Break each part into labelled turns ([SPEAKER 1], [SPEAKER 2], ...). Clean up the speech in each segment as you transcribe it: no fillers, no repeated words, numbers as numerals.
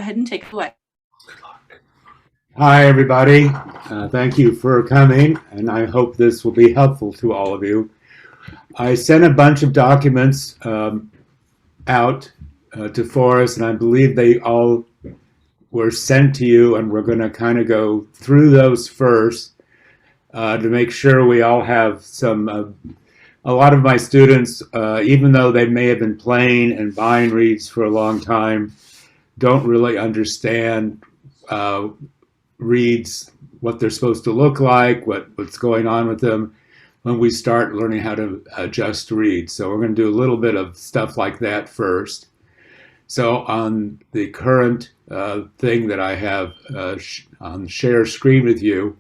[SPEAKER 1] ahead and take it away.
[SPEAKER 2] Hi, everybody. Thank you for coming, and I hope this will be helpful to all of you. I sent a bunch of documents out to Forrest, and I believe they all were sent to you, and we're going to kind of go through those first to make sure we all have some. A lot of my students, even though they may have been playing and buying reeds for a long time, don't really understand reeds, what they're supposed to look like, what's going on with them when we start learning how to adjust reeds. So we're going to do a little bit of stuff like that first. So on the current thing that I have on share screen with you,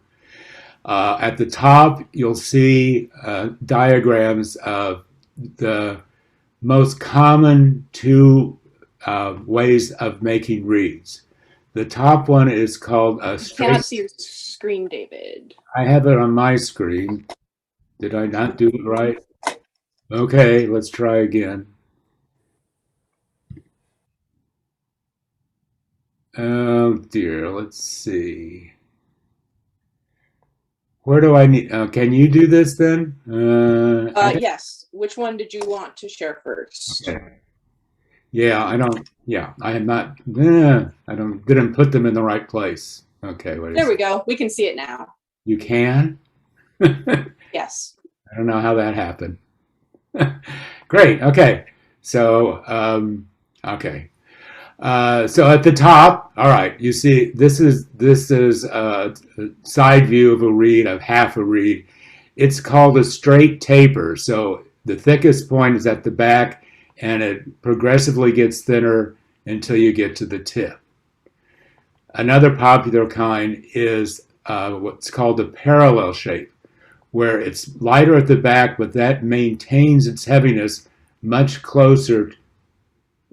[SPEAKER 2] at the top you'll see diagrams of the most common two ways of making reeds. The top one is called a straight.
[SPEAKER 1] I cannot see your screen, David.
[SPEAKER 2] I have it on my screen. Did I not do it right? Okay, let's try again. Oh dear, let's see. Where do I need, can you do this then?
[SPEAKER 1] Yes. Which one did you want to share first?
[SPEAKER 2] Okay. Yeah, I have not, didn't put them in the right place. Okay, what is
[SPEAKER 1] There we go. We can see it now.
[SPEAKER 2] You can?
[SPEAKER 1] Yes.
[SPEAKER 2] I don't know how that happened. Great, okay. So, okay. So at the top, all right, you see this is a side view of a reed, of half a reed. It's called a straight taper. So the thickest point is at the back, and it progressively gets thinner until you get to the tip. Another popular kind is what's called a parallel shape, where it's lighter at the back, but that maintains its heaviness much closer,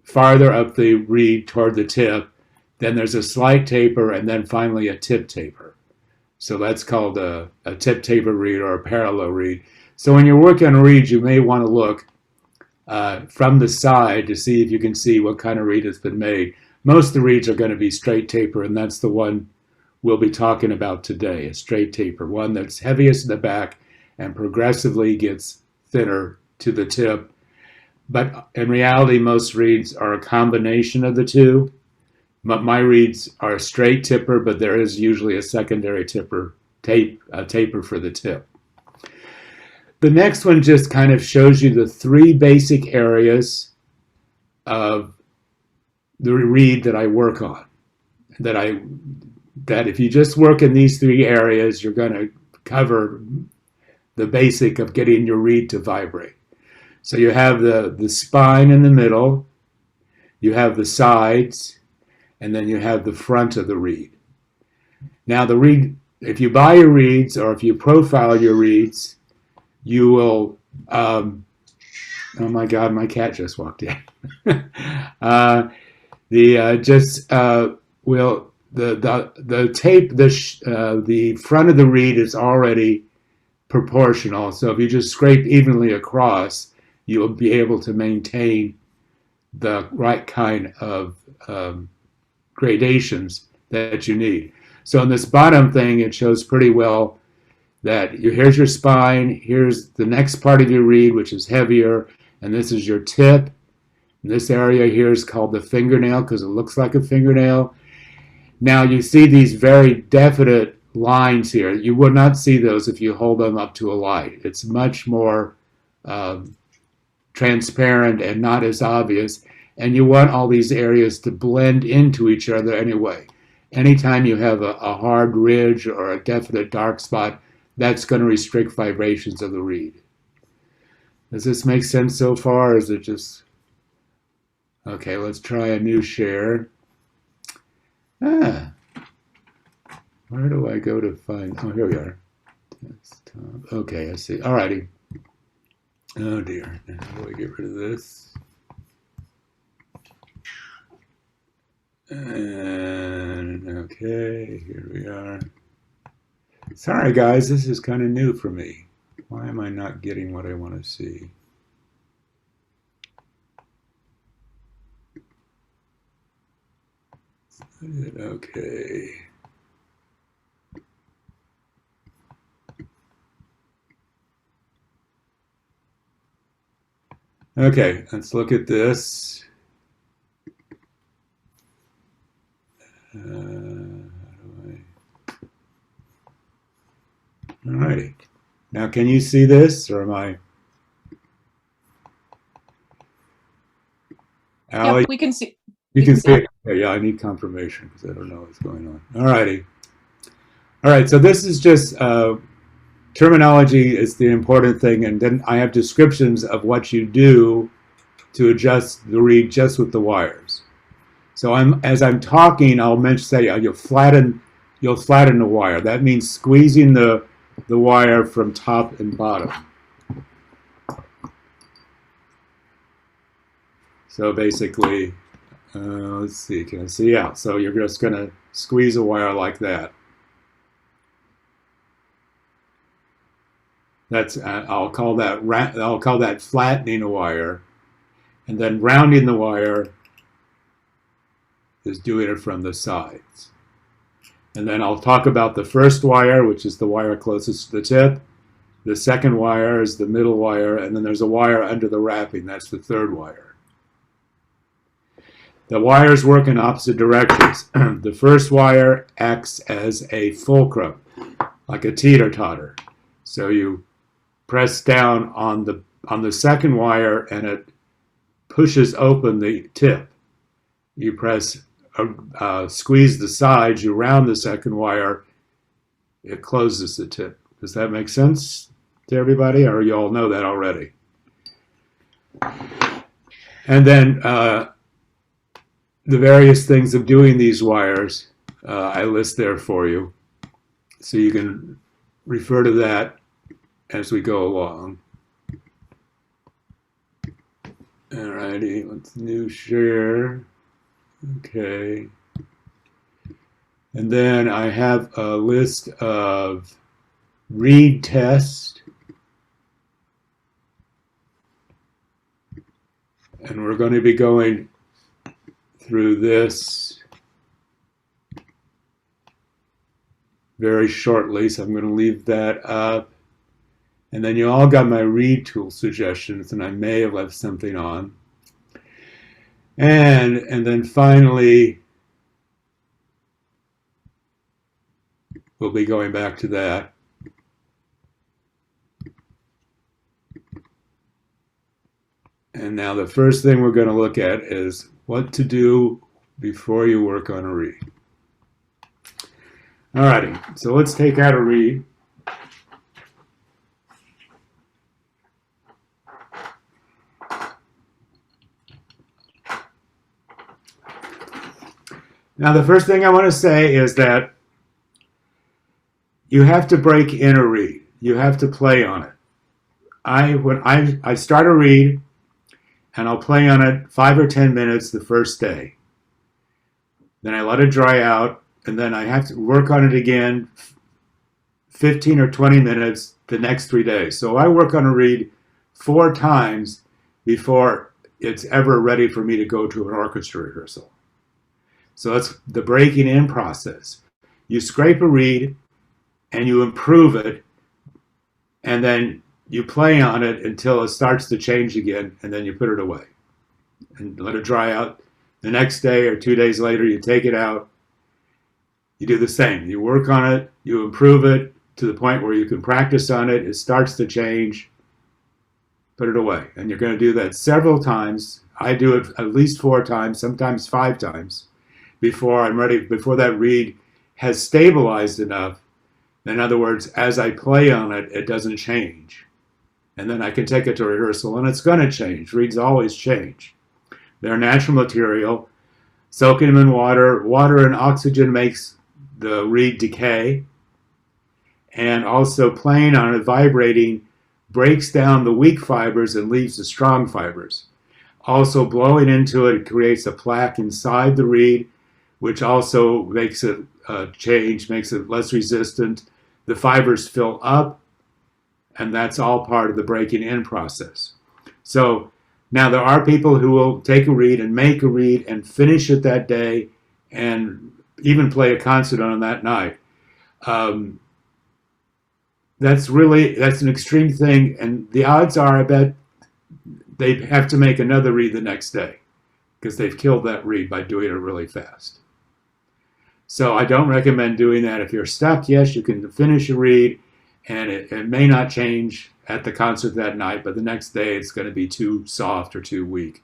[SPEAKER 2] farther up the reed toward the tip. Then there's a slight taper, and then finally a tip taper. So that's called a tip taper reed or a parallel reed. So when you're working on reeds, you may want to look from the side to see if you can see what kind of reed has been made. Most of the reeds are going to be straight taper, and that's the one we'll be talking about today, a straight taper, one that's heaviest in the back and progressively gets thinner to the tip. But in reality, most reeds are a combination of the two. My reeds are a straight tipper, but there is usually a secondary taper for the tip. The next one just kind of shows you the three basic areas of the reed that I work on. That if you just work in these three areas, you're going to cover the basic of getting your reed to vibrate. So you have the spine in the middle, you have the sides, and then you have the front of the reed. Now the reed, if you buy your reeds or if you profile your reeds, you will, oh my God, my cat just walked in. The front of the reed is already proportional. So if you just scrape evenly across, you will be able to maintain the right kind of gradations that you need. So in this bottom thing, it shows pretty well that here's your spine, here's the next part of your reed, which is heavier, and this is your tip. And this area here is called the fingernail because it looks like a fingernail. Now you see these very definite lines here. You would not see those if you hold them up to a light. It's much more transparent and not as obvious. And you want all these areas to blend into each other anyway. Anytime you have a hard ridge or a definite dark spot, that's going to restrict vibrations of the reed. Does this make sense so far, or is it just... Okay, let's try a new share. Where do I go to find... Oh, here we are. Okay, I see. Alrighty. Oh dear. How do I get rid of this? And okay, here we are. Sorry guys, this is kind of new for me. Why am I not getting what I want to see? Okay. Okay, let's look at this. Alrighty. Now, can you see this, or am I? Allie,
[SPEAKER 1] Yep, we can see.
[SPEAKER 2] you can see it. Okay, yeah, I need confirmation because I don't know what's going on. Alrighty. All right, so this is just terminology is the important thing, and then I have descriptions of what you do to adjust the reed just with the wires. So as I'm talking, I'll say you'll flatten the wire. That means squeezing the wire from top and bottom. So basically, let's see, can I see? Yeah, so you're just going to squeeze a wire like that. That's I'll call that flattening a wire, and then rounding the wire is doing it from the sides. And then I'll talk about the first wire, which is the wire closest to the tip. The second wire is the middle wire, and then there's a wire under the wrapping. That's the third wire. The wires work in opposite directions. The first wire acts as a fulcrum, like a teeter-totter. So you press down on the second wire, and it pushes open the tip. You press squeeze the sides, you round the second wire, it closes the tip. Does that make sense to everybody, or you all know that already? And then the various things of doing these wires, I list there for you, so you can refer to that as we go along. Alrighty, let's new share. Okay. And then I have a list of reed tests. And we're going to be going through this very shortly, so I'm going to leave that up. And then you all got my reed tool suggestions, and I may have left something on. And then finally, we'll be going back to that. And now the first thing we're going to look at is what to do before you work on a reed. Alrighty, so let's take out a reed. Now, the first thing I want to say is that you have to break in a reed. You have to play on it. When I start a reed, and I'll play on it 5 or 10 minutes the first day. Then I let it dry out, and then I have to work on it again 15 or 20 minutes the next 3 days. So I work on a reed 4 times before it's ever ready for me to go to an orchestra rehearsal. So that's the breaking in process. You scrape a reed and you improve it, and then you play on it until it starts to change again, and then you put it away and let it dry out. The next day or 2 days later, you take it out. You do the same. You work on it, you improve it to the point where you can practice on it. It starts to change, put it away. And you're going to do that several times. I do it at least 4 times, sometimes 5 times, before I'm ready, before that reed has stabilized enough. In other words, as I play on it, it doesn't change. And then I can take it to rehearsal, and it's going to change. Reeds always change. They're natural material. Soaking them in water. Water and oxygen makes the reed decay. And also playing on it, vibrating, breaks down the weak fibers and leaves the strong fibers. Also blowing into it creates a plaque inside the reed, which also makes it change, makes it less resistant. The fibers fill up, and that's all part of the breaking in process. So now there are people who will take a reed and make a reed and finish it that day and even play a concert on that night. That's an extreme thing, and the odds are I bet they have to make another read the next day because they've killed that read by doing it really fast. So I don't recommend doing that. If you're stuck, yes, you can finish a read, and it may not change at the concert that night, but the next day it's going to be too soft or too weak.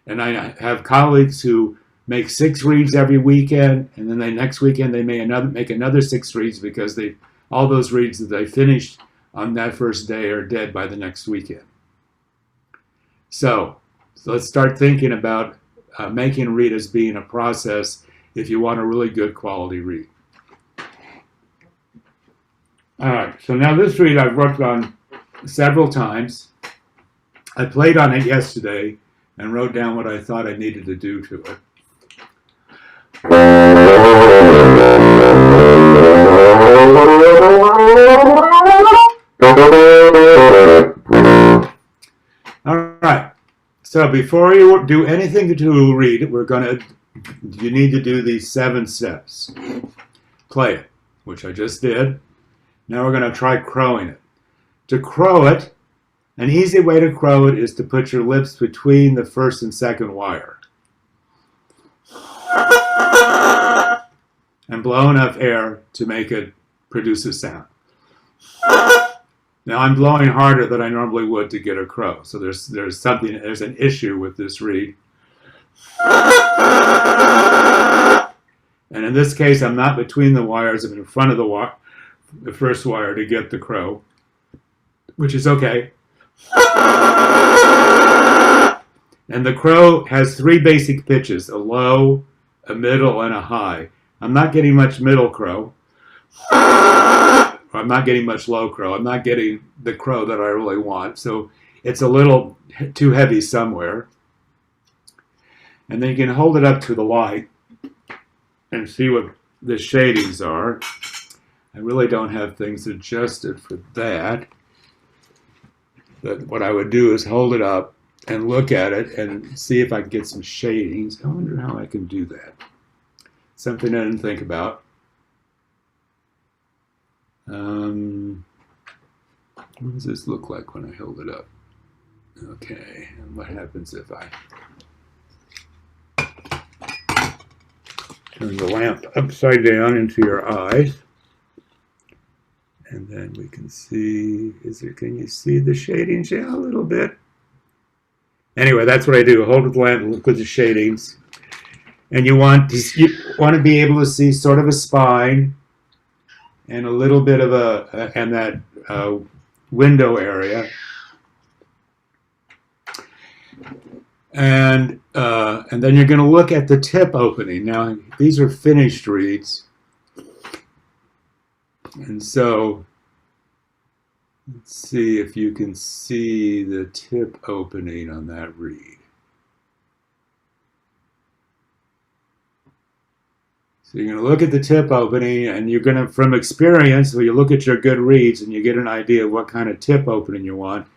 [SPEAKER 2] And I have colleagues who make 6 reads every weekend, and then next weekend they may make another 6 reads because all those reads that they finished on that first day are dead by the next weekend. So let's start thinking about making a read as being a process if you want a really good quality read. All right, so now this read I've worked on several times. I played on it yesterday and wrote down what I thought I needed to do to it. All right, so before you do anything to read, you need to do these 7 steps. Play it, which I just did. Now we're going to try crowing it. To crow it, an easy way to crow it is to put your lips between the first and second wire and blow enough air to make it produce a sound. Now I'm blowing harder than I normally would to get a crow, so there's an issue with this read. And in this case, I'm not between the wires, I'm in front of the first wire to get the crow, which is okay. And the crow has 3 basic pitches, a low, a middle, and a high. I'm not getting much middle crow. I'm not getting much low crow. I'm not getting the crow that I really want. So it's a little too heavy somewhere. And then you can hold it up to the light and see what the shadings are. I really don't have things adjusted for that. But what I would do is hold it up and look at it and see if I can get some shadings. I wonder how I can do that. Something I didn't think about. What does this look like when I hold it up? Okay, and what happens if I turn the lamp upside down into your eyes? And then we can see, can you see the shadings? Yeah, a little bit. Anyway, that's what I do. Hold the lamp and look at the shadings. And you want to be able to see sort of a spine and a little bit of that window area. And then you're going to look at the tip opening. Now, these are finished reads. And so, let's see if you can see the tip opening on that reed. So you're going to look at the tip opening, and you're going to, from experience, where you look at your good reeds and you get an idea of what kind of tip opening you want.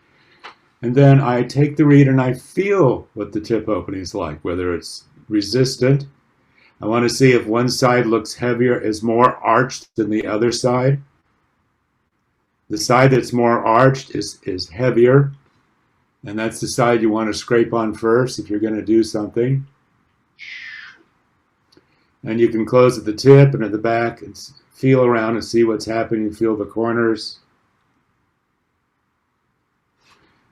[SPEAKER 2] And then I take the reed and I feel what the tip opening is like, whether it's resistant. I want to see if one side looks heavier, is more arched than the other side. The side that's more arched is heavier, and that's the side you want to scrape on first if you're going to do something. And you can close at the tip and at the back and feel around and see what's happening, feel the corners.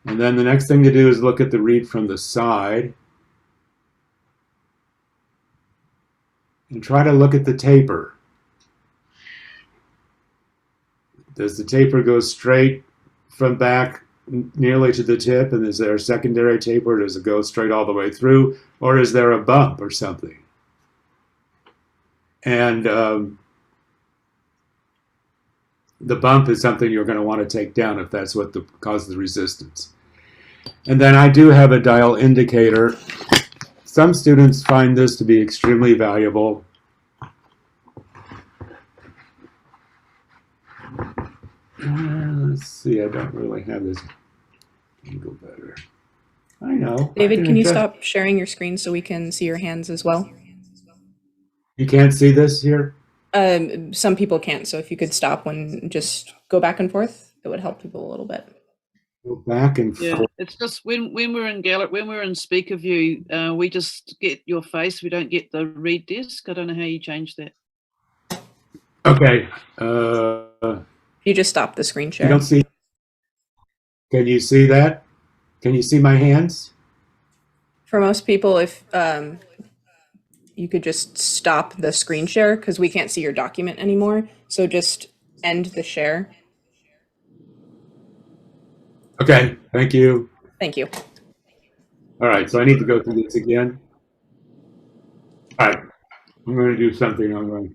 [SPEAKER 2] And then the next thing to do is look at the reed from the side. And try to look at the taper. Does the taper go straight from back nearly to the tip, and is there a secondary taper? Does it go straight all the way through, or is there a bump or something? And the bump is something you're going to want to take down if that's what causes the resistance. And then I do have a dial indicator. Some students find this to be extremely valuable. Let's see, I don't really have this angle better. I know.
[SPEAKER 3] David, can you stop sharing your screen so we can see your hands as well?
[SPEAKER 2] You can't see this here?
[SPEAKER 3] Some people can't, so if you could stop when just go back and forth, it would help people a little bit.
[SPEAKER 2] Go back and
[SPEAKER 4] Yeah,
[SPEAKER 2] forth.
[SPEAKER 4] it's just when we're in when we're in speaker view, we just get your face. We don't get the read desk. I don't know how you change that.
[SPEAKER 2] Okay.
[SPEAKER 3] You just stop the screen share.
[SPEAKER 2] You don't see. Can you see that? Can you see my hands?
[SPEAKER 3] For most people, if you could just stop the screen share because we can't see your document anymore. So just end the share.
[SPEAKER 2] Okay, thank you.
[SPEAKER 3] Thank you.
[SPEAKER 2] All right, so I need to go through this again. All right, I'm going to do something. I'm going.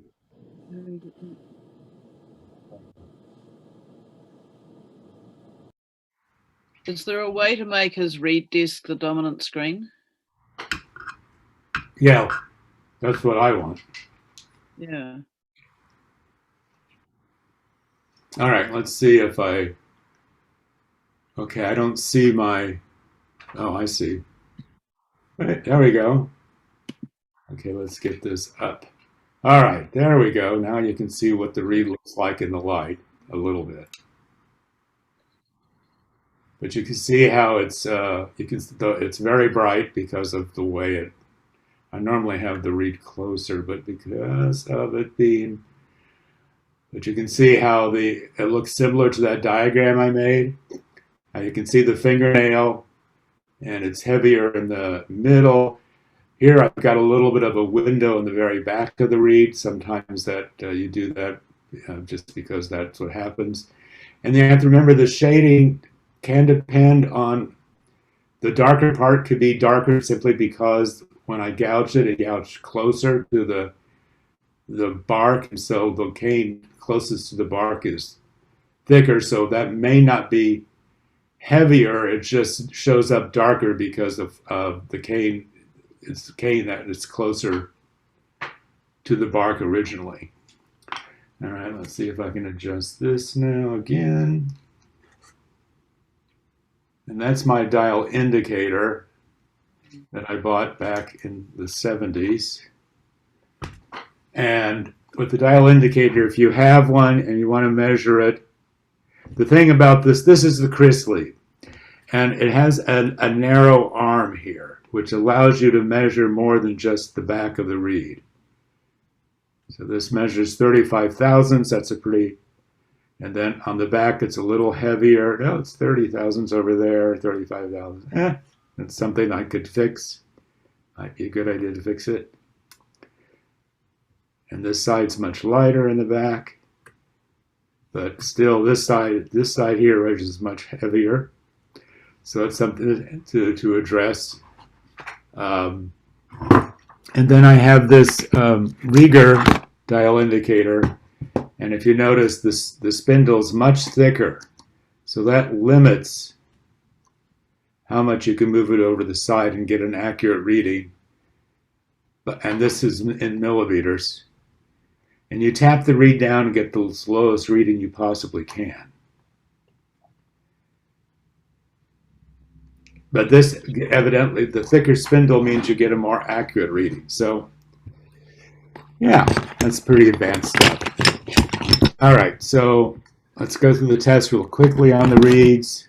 [SPEAKER 4] Is there a way to make his read desk the dominant screen?
[SPEAKER 2] Yeah, that's what I want.
[SPEAKER 4] Yeah.
[SPEAKER 2] All right, let's see if I. Okay, I don't see my. Oh, I see. Right, there we go. Okay, let's get this up. All right, there we go. Now you can see what the read looks like in the light a little bit. But you can see how it's it's very bright because of the way it. I normally have the read closer, but because of it being. But you can see how it looks similar to that diagram I made. You can see the fingernail, and it's heavier in the middle. Here I've got a little bit of a window in the very back of the reed. Sometimes that you do that just because that's what happens. And then you have to remember the shading can depend on the darker part could be darker simply because when I gouged it gouged closer to the bark, and so the cane closest to the bark is thicker, so that may not be heavier. It just shows up darker because of the cane. It's the cane that is closer to the bark originally. All right, let's see if I can adjust this now again. And that's my dial indicator that I bought back in the 70s. And with the dial indicator, if you have one and you want to measure it, the thing about this is the Chrisley. And it has a narrow arm here, which allows you to measure more than just the back of the reed. So this measures 35 thousandths. That's a pretty, and then on the back it's a little heavier. No, it's 30 thousandths over there, 35 thousandths. That's something I could fix. Might be a good idea to fix it. And this side's much lighter in the back, but still this side here is much heavier. So it's something to address. And then I have this Rieger dial indicator, and if you notice, the spindle's much thicker, so that limits how much you can move it over the side and get an accurate reading. And this is in millimeters. And you tap the reed down and get the slowest reading you possibly can. But this, evidently, the thicker spindle means you get a more accurate reading. So, yeah, that's pretty advanced stuff. All right, so let's go through the test real quickly on the reeds.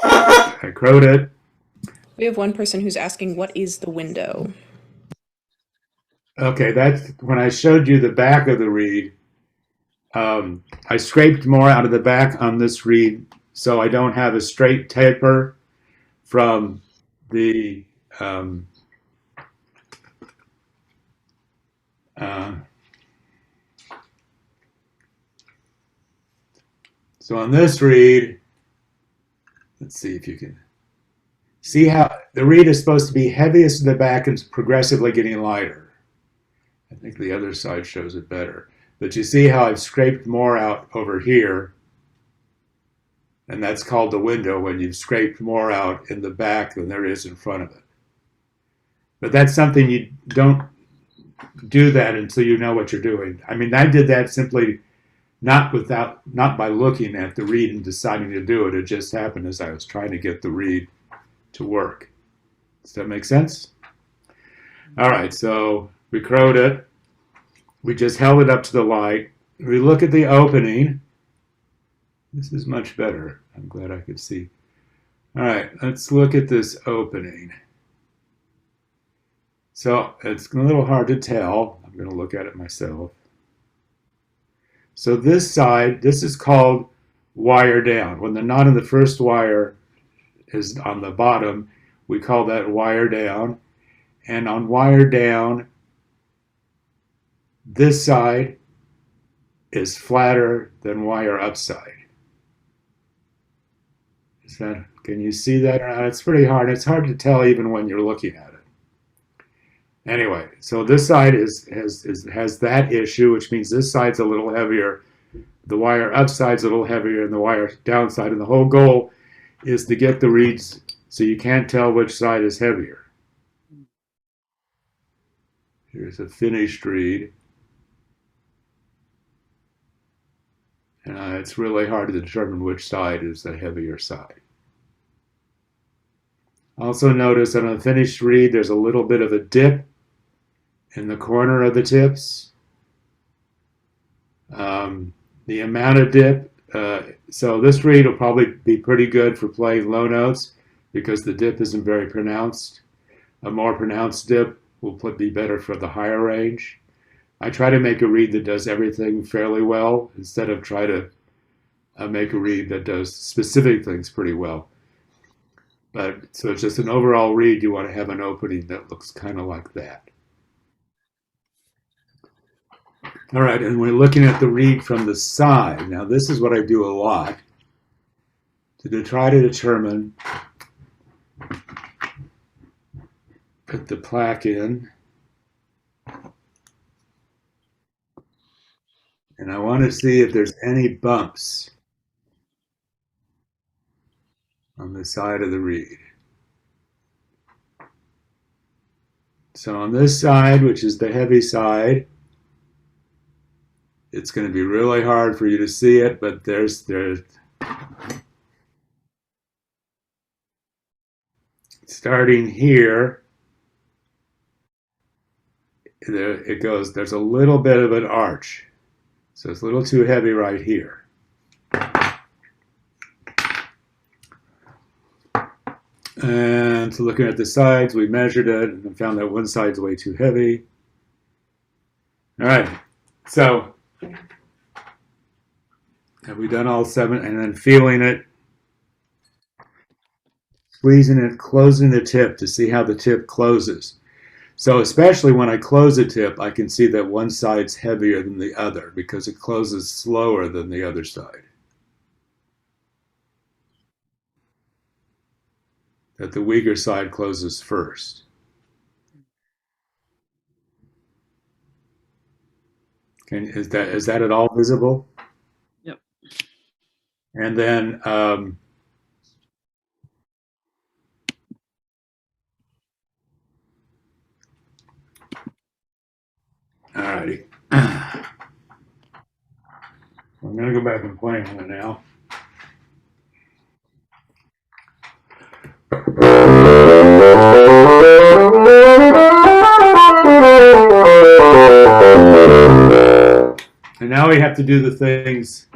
[SPEAKER 2] I crowed it.
[SPEAKER 3] We have one person who's asking, what is the window?
[SPEAKER 2] Okay, that's when I showed you the back of the reed. I scraped more out of the back on this reed so I don't have a straight taper from the so on this reed, let's see if you can see how the reed is supposed to be heaviest in the back and progressively getting lighter. I think the other side shows it better. But you see how I've scraped more out over here, and that's called the window when you've scraped more out in the back than there is in front of it. But that's something you don't do that until you know what you're doing. I mean, I did that simply not by looking at the reed and deciding to do it. It just happened as I was trying to get the reed to work. Does that make sense? All right, so we crowed it. We just held it up to the light. We look at the opening. This is much better. I'm glad I could see. All right, let's look at this opening. So it's a little hard to tell. I'm going to look at it myself. So this side, this is called wire down. When the knot in the first wire is on the bottom, we call that wire down. And on wire down, this side is flatter than wire upside. Can you see that? It's pretty hard. It's hard to tell even when you're looking at it. Anyway, so this side has that issue, which means this side's a little heavier. The wire upside's a little heavier than the wire downside. And the whole goal is to get the reeds so you can't tell which side is heavier. Here's a finished reed. And it's really hard to determine which side is the heavier side. Also notice that on a finished reed, there's a little bit of a dip in the corner of the tips. The amount of dip, so this reed will probably be pretty good for playing low notes because the dip isn't very pronounced. A more pronounced dip will be better for the higher range. I try to make a reed that does everything fairly well instead of try to make a reed that does specific things pretty well. But so it's just an overall reed, you want to have an opening that looks kind of like that. All right, and we're looking at the reed from the side. Now this is what I do a lot to try to determine, put the plaque in. And I want to see if there's any bumps on the side of the reed. So on this side, which is the heavy side, it's going to be really hard for you to see it, but there's starting here, it goes, there's a little bit of an arch. So it's a little too heavy right here. And so looking at the sides, we measured it and found that one side's way too heavy. All right, so have we done all 7? And then feeling it, squeezing it, closing the tip to see how the tip closes. So especially when I close a tip, I can see that one side's heavier than the other because it closes slower than the other side. That the weaker side closes first. Is that at all visible?
[SPEAKER 4] Yep.
[SPEAKER 2] And then alrighty. I'm going to go back and play on it now. And now we have to do the things.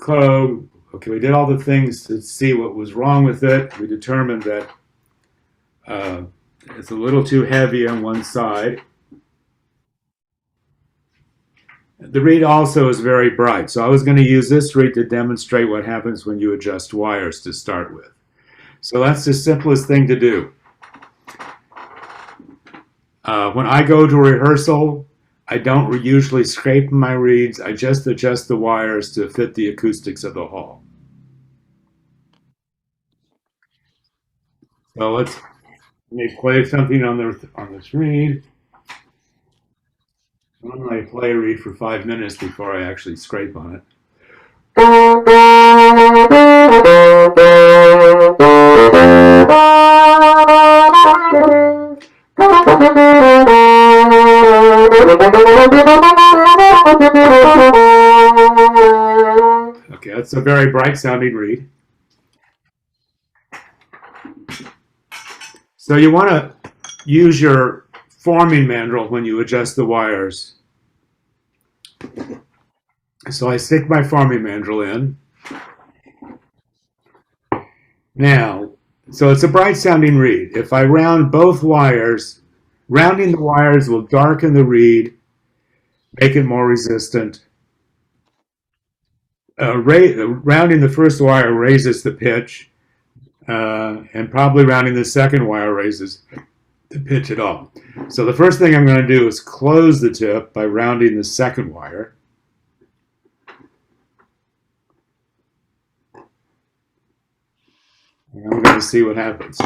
[SPEAKER 2] Okay, we did all the things to see what was wrong with it. We determined that it's a little too heavy on one side. The reed also is very bright, so I was going to use this reed to demonstrate what happens when you adjust wires to start with. So that's the simplest thing to do. When I go to rehearsal, I don't usually scrape my reeds. I just adjust the wires to fit the acoustics of the hall. So let me play something on this reed. Normally I play a reed for 5 minutes before I actually scrape on it. Okay, that's a very bright sounding reed. So you want to use your forming mandrel when you adjust the wires So I stick my farming mandrel in. Now, so it's a bright sounding reed. If I round both wires, rounding the wires will darken the reed, make it more resistant. Rounding the first wire raises the pitch, and probably rounding the second wire raises the pitch at all. So the first thing I'm going to do is close the tip by rounding the second wire. And I'm going to see what happens.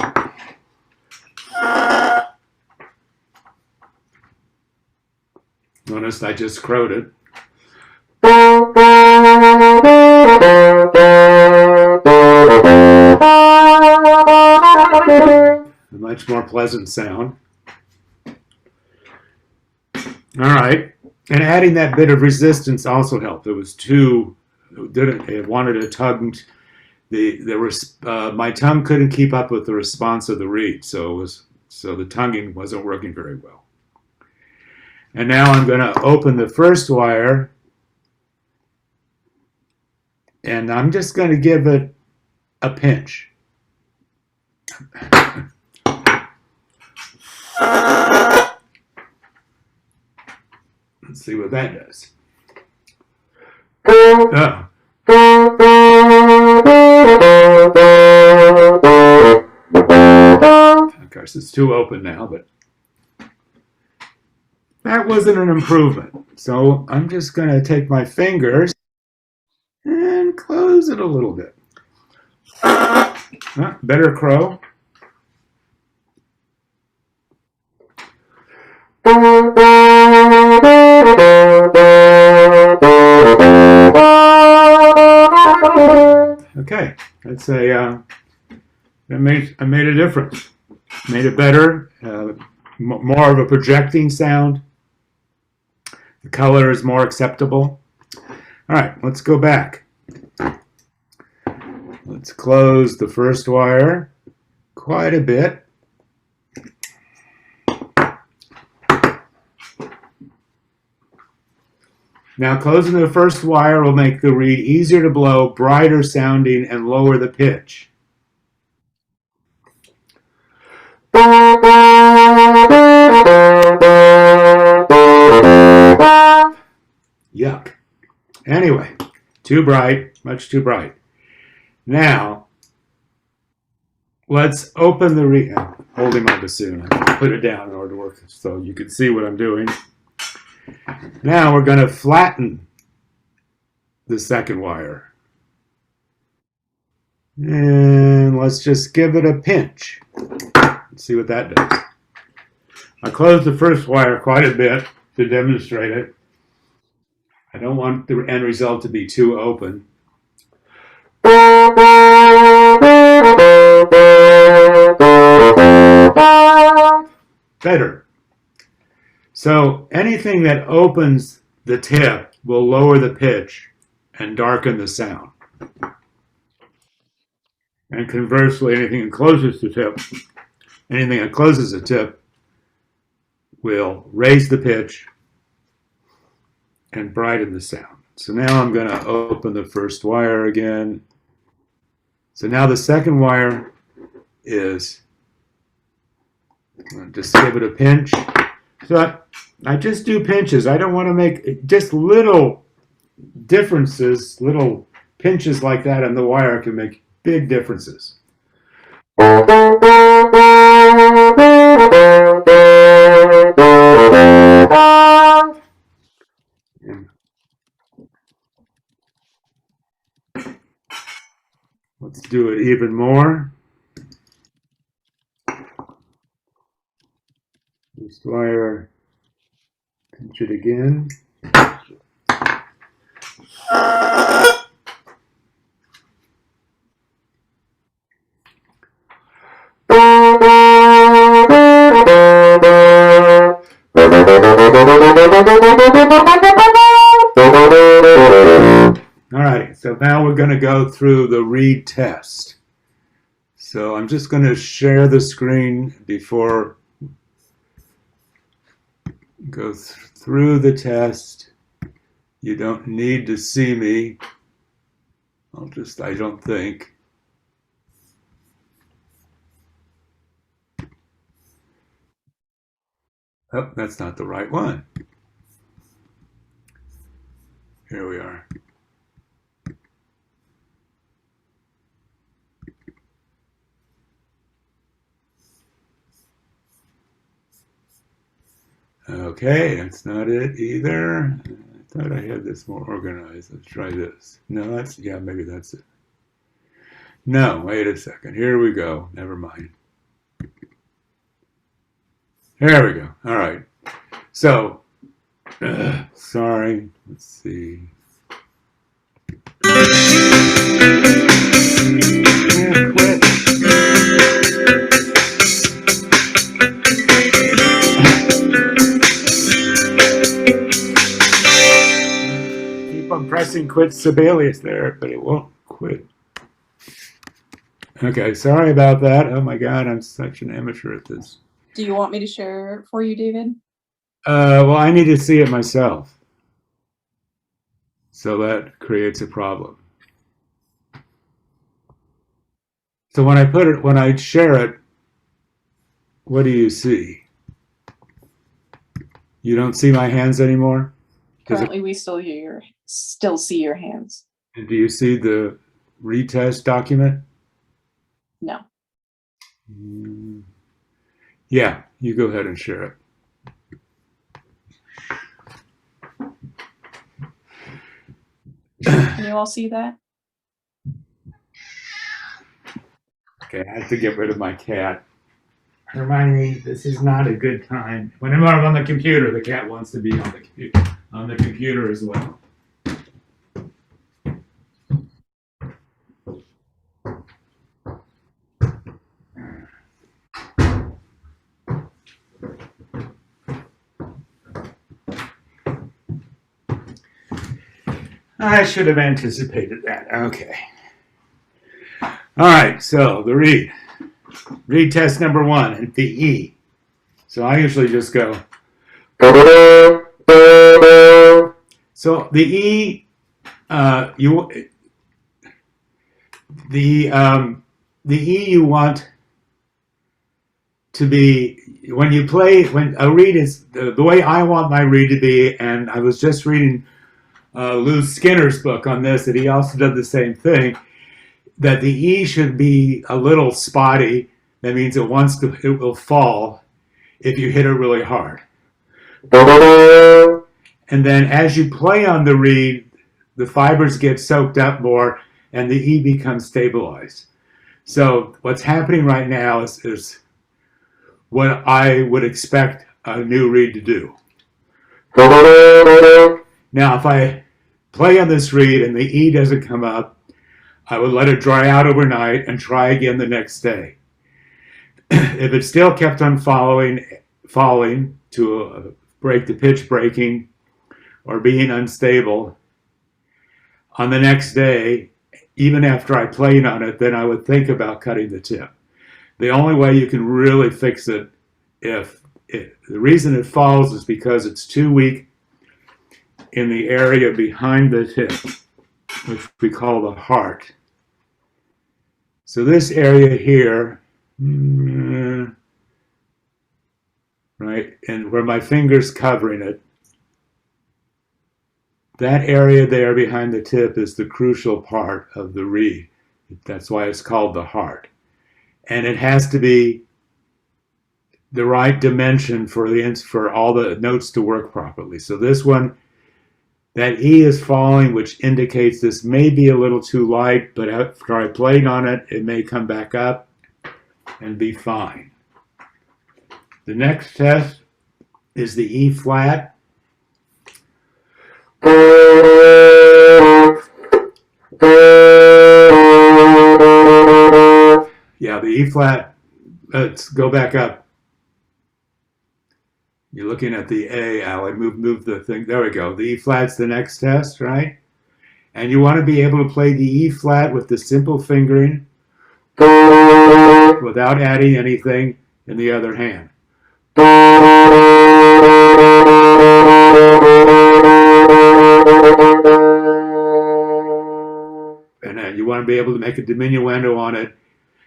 [SPEAKER 2] Notice I just crowed it. A much more pleasant sound. All right, and adding that bit of resistance also helped. It was too, it wanted to tug. My tongue couldn't keep up with the response of the reed, so the tonguing wasn't working very well. And now I'm going to open the first wire, and I'm just going to give it a pinch. Let's see what that does. Oh. Of course, it's too open now, but that wasn't an improvement. So I'm just going to take my fingers and close it a little bit. Better crow. Okay, that's I made a difference. Made it better, more of a projecting sound. The color is more acceptable. All right, let's go back. Let's close the first wire quite a bit. Now, closing the first wire will make the reed easier to blow, brighter sounding, and lower the pitch. Yuck. Anyway, too bright, much too bright. Now, let's open the reed. I'm holding my bassoon. I'm going to put it down in order to work so you can see what I'm doing. Now we're going to flatten the second wire. And let's just give it a pinch. Let's see what that does. I closed the first wire quite a bit to demonstrate it. I don't want the end result to be too open. Better. So anything that opens the tip will lower the pitch and darken the sound. And conversely, anything that closes the tip will raise the pitch and brighten the sound. So now I'm going to open the first wire again. So now the second wire is, just give it a pinch. So I just do pinches. I don't want to make just little differences, little pinches like that on the wire can make big differences. Let's do it even more. This wire, pinch it again. All right, so now we're going to go through the reed test. So I'm just going to share the screen before go through the test. You don't need to see me. I don't think. Oh, that's not the right one. Here we are. Okay, that's not it either. I thought I had this more organized. Let's try this. No, yeah, maybe that's it. No, wait a second. Here we go. Never mind. There we go. All right. So, sorry. Let's see. Yeah, quit. Keep on pressing quit Sibelius there, but it won't quit. Okay, sorry about that. Oh my God, I'm such an amateur at this.
[SPEAKER 1] Do you want me to share for you, David?
[SPEAKER 2] Well, I need to see it myself. So that creates a problem. So when I share it, what do you see? You don't see my hands anymore?
[SPEAKER 1] Currently, we still see your hands.
[SPEAKER 2] And do you see the retest document?
[SPEAKER 1] No.
[SPEAKER 2] Yeah, you go ahead and share it.
[SPEAKER 1] Can you all see that?
[SPEAKER 2] Okay, I have to get rid of my cat. Hermione, this is not a good time. Whenever I'm on the computer, the cat wants to be on the computer as well. I should have anticipated that. Okay. All right, so the read. Read test number 1 at the E. So I usually just go. So the E, the E you want to be when you play, when a read is the way I want my read to be, and I was just reading Lou Skinner's book on this, and he also did the same thing, that the E should be a little spotty. That means it will fall if you hit it really hard. And then as you play on the reed, the fibers get soaked up more and the E becomes stabilized. So what's happening right now is what I would expect a new reed to do. Now, if I play on this reed and the E doesn't come up, I would let it dry out overnight and try again the next day. If it still kept on falling to break the pitch breaking or being unstable, on the next day, even after I played on it, then I would think about cutting the tip. The only way you can really fix it, the reason it falls is because it's too weak in the area behind the tip, which we call the heart. So this area here, right, and where my finger's covering it, that area there behind the tip is the crucial part of the reed. That's why it's called the heart. And it has to be the right dimension for all the notes to work properly. So this one, that E is falling, which indicates this may be a little too light, but after I played on it, it may come back up and be fine. The next test is the E flat. Yeah, the E flat, let's go back up. You're looking at the A, Allie. Move the thing. There we go. The E flat's the next test, right? And you want to be able to play the E flat with the simple fingering without adding anything in the other hand. be able to make a diminuendo on it.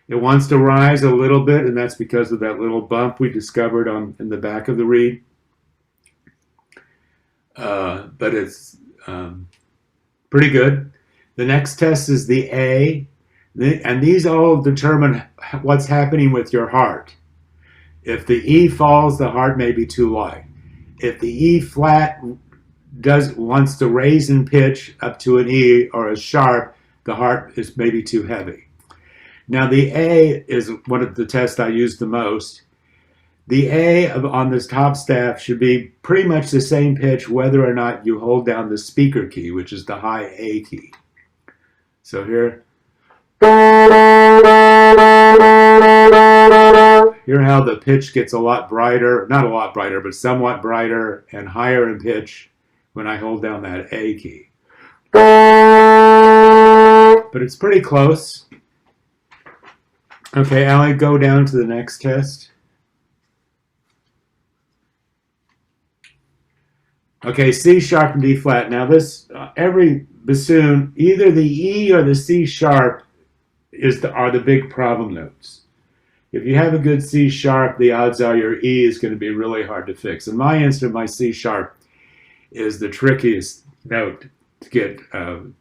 [SPEAKER 2] It wants to rise a little bit, and that's because of that little bump we discovered in the back of the reed. But it's pretty good. The next test is the A, and these all determine what's happening with your heart. If the E falls, the heart may be too light. If the E flat wants to raise in pitch up to an E or a sharp, the heart is maybe too heavy. Now the A is one of the tests I use the most. The A on this top staff should be pretty much the same pitch whether or not you hold down the speaker key, which is the high A key. So here, hear how the pitch gets a lot brighter, not a lot brighter, but somewhat brighter and higher in pitch when I hold down that A key. But it's pretty close. Okay, Allie, go down to the next test. Okay, C sharp and D flat. Now this, every bassoon, either the E or the C sharp are the big problem notes. If you have a good C sharp, the odds are your E is going to be really hard to fix. In my instrument, my C sharp is the trickiest note to get and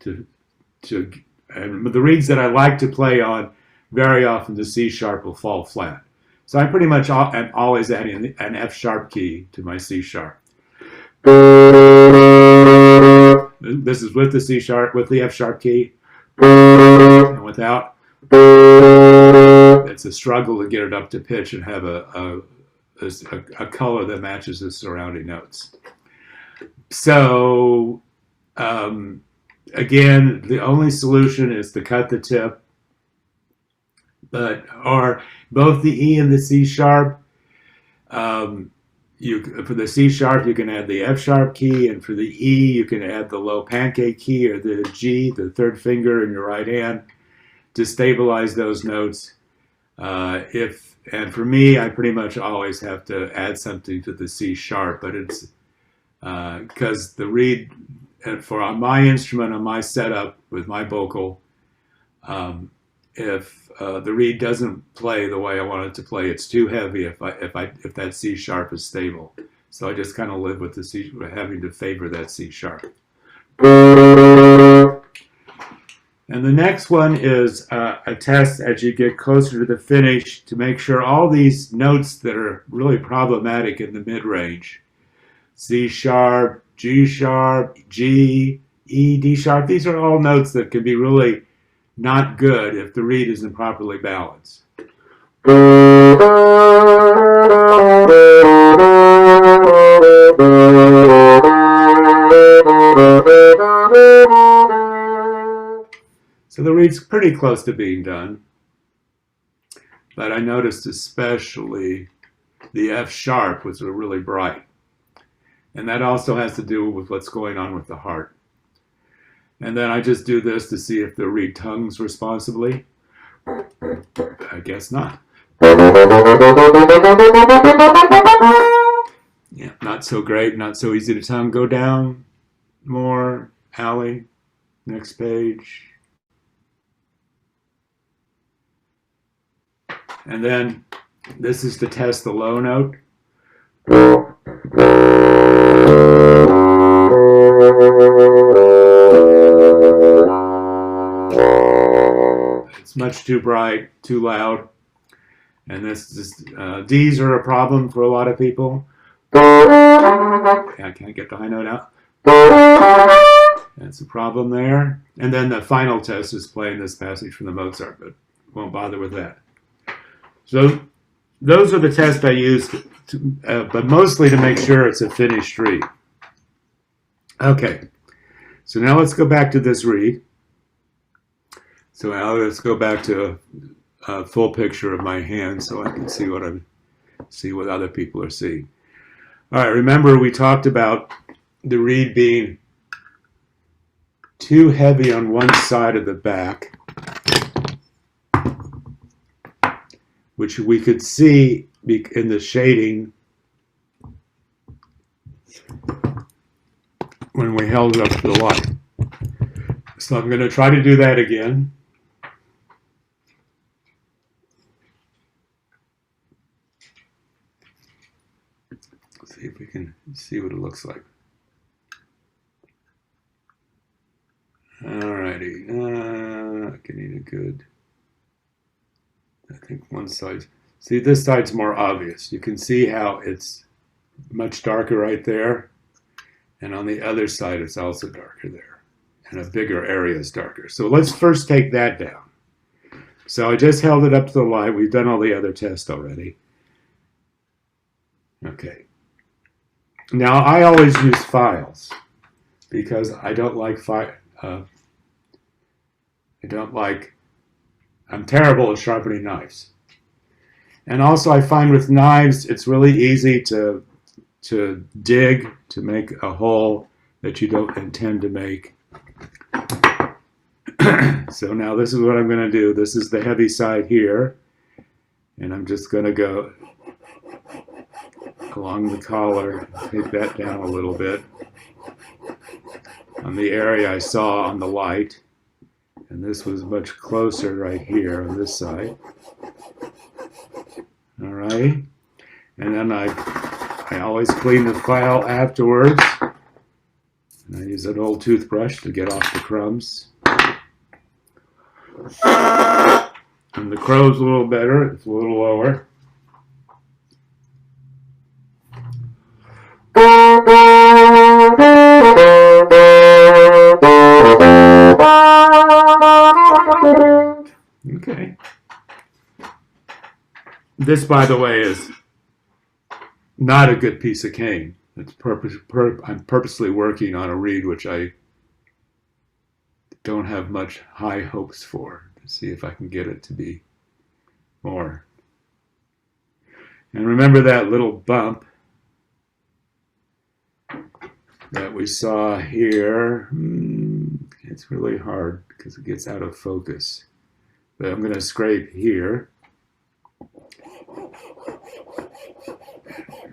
[SPEAKER 2] the reeds that I like to play on, very often the C sharp will fall flat. So I pretty much am always adding an F sharp key to my C sharp. This is with the C sharp, with the F sharp key, and without. It's a struggle to get it up to pitch and have a color that matches the surrounding notes. So again, the only solution is to cut the tip, or both the E and the C sharp. For the C sharp, you can add the F sharp key, and for the E, you can add the low pancake key or the G, the third finger in your right hand, to stabilize those notes. And for me, I pretty much always have to add something to the C sharp, but it's because the reed, for my instrument, on my setup with my vocal, if the reed doesn't play the way I want it to play, it's too heavy if that C sharp is stable. So I just kind of live with having to favor that C sharp. And the next one is a test as you get closer to the finish to make sure all these notes that are really problematic in the mid-range, C sharp, G sharp, G, E, D sharp, these are all notes that can be really not good if the reed isn't properly balanced. So the reed's pretty close to being done, but I noticed especially the F sharp was really bright, and that also has to do with what's going on with the heart. And then I just do this to see if the reed tongues responsibly. I guess not. Yeah, not so great, not so easy to tongue. Go down more, Allie, next page. And then this is to test the low note. It's much too bright, too loud. And D's are a problem for a lot of people. I can't get the high note out. That's a problem there. And then the final test is playing this passage from the Mozart, but won't bother with that. So those are the tests I use, but mostly to make sure it's a finished reed. Okay, so now let's go back to this reed. So now let's go back to a full picture of my hand so I can see what other people are seeing. All right, remember we talked about the reed being too heavy on one side of the back, which we could see in the shading when we held it up to the light. So I'm going to try to do that again. Let's see what it looks like. Alrighty, getting a good. I think one side. See, this side's more obvious. You can see how it's much darker right there, and on the other side, it's also darker there, and a bigger area is darker. So let's first take that down. So I just held it up to the light. We've done all the other tests already. Okay. Now I always use files because I don't like I'm terrible at sharpening knives. And also I find with knives, it's really easy to dig, to make a hole that you don't intend to make. So now this is what I'm going to do. This is the heavy side here. And I'm just going to go along the collar, take that down a little bit on the area I saw on the light. And this was much closer right here on this side. All right. And then I always clean the file afterwards. And I use an old toothbrush to get off the crumbs. And the crow's a little better. It's a little lower. Okay. This, by the way, is not a good piece of cane. It's I'm purposely working on a reed which I don't have much high hopes for, to see if I can get it to be more. And remember that little bump that we saw here. It's really hard because it gets out of focus. But I'm going to scrape here.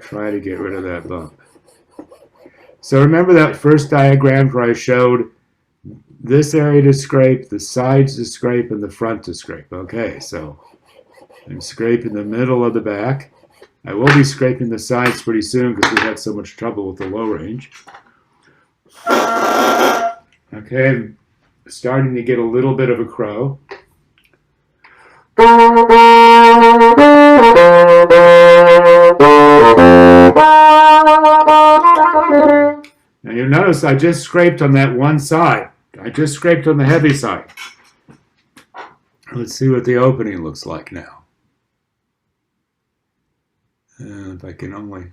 [SPEAKER 2] Try to get rid of that bump. So remember that first diagram where I showed this area to scrape, the sides to scrape, and the front to scrape. Okay, so I'm scraping the middle of the back. I will be scraping the sides pretty soon because we had so much trouble with the low range. Okay, I'm starting to get a little bit of a crow. Now you'll notice I just scraped on that one side. I just scraped on the heavy side. Let's see what the opening looks like now. If I can only...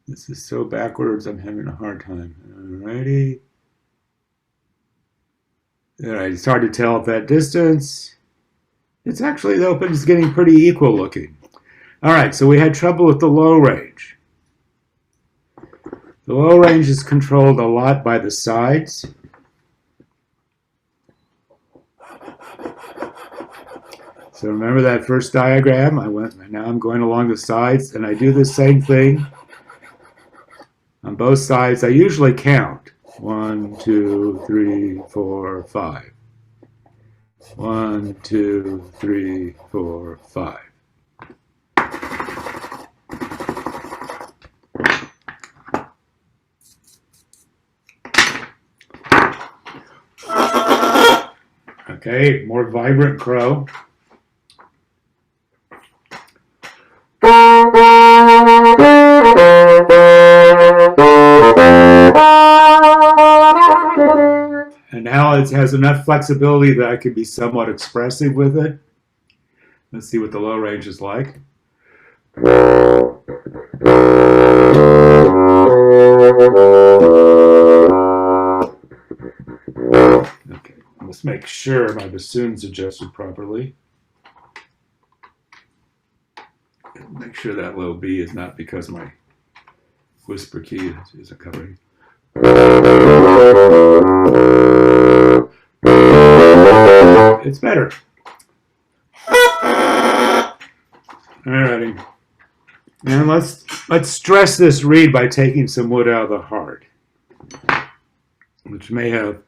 [SPEAKER 2] This is so backwards, I'm having a hard time. Alrighty. Alright, it's hard to tell at that distance. It's actually, the open is getting pretty equal looking. Alright, so we had trouble with the low range. The low range is controlled a lot by the sides. So remember that first diagram? Now I'm going along the sides, and I do the same thing on both sides. I usually count. 1, 2, 3, 4, 5. 1, 2, 3, 4, 5. Okay, more vibrant crow. And now it has enough flexibility that I can be somewhat expressive with it. Let's see what the low range is like. Okay, let's make sure my bassoon's adjusted properly. Make sure that low B is not because my whisper key isn't covering. It's better. Alrighty. And let's stress this reed by taking some wood out of the heart, which may have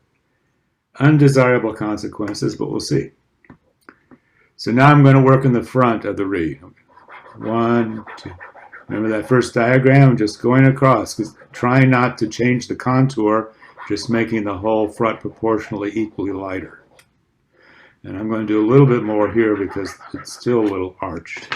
[SPEAKER 2] undesirable consequences, but we'll see. So now I'm going to work in the front of the reed. 1, 2. Remember that first diagram? Just going across, trying not to change the contour, just making the whole front proportionally equally lighter. And I'm going to do a little bit more here because it's still a little arched.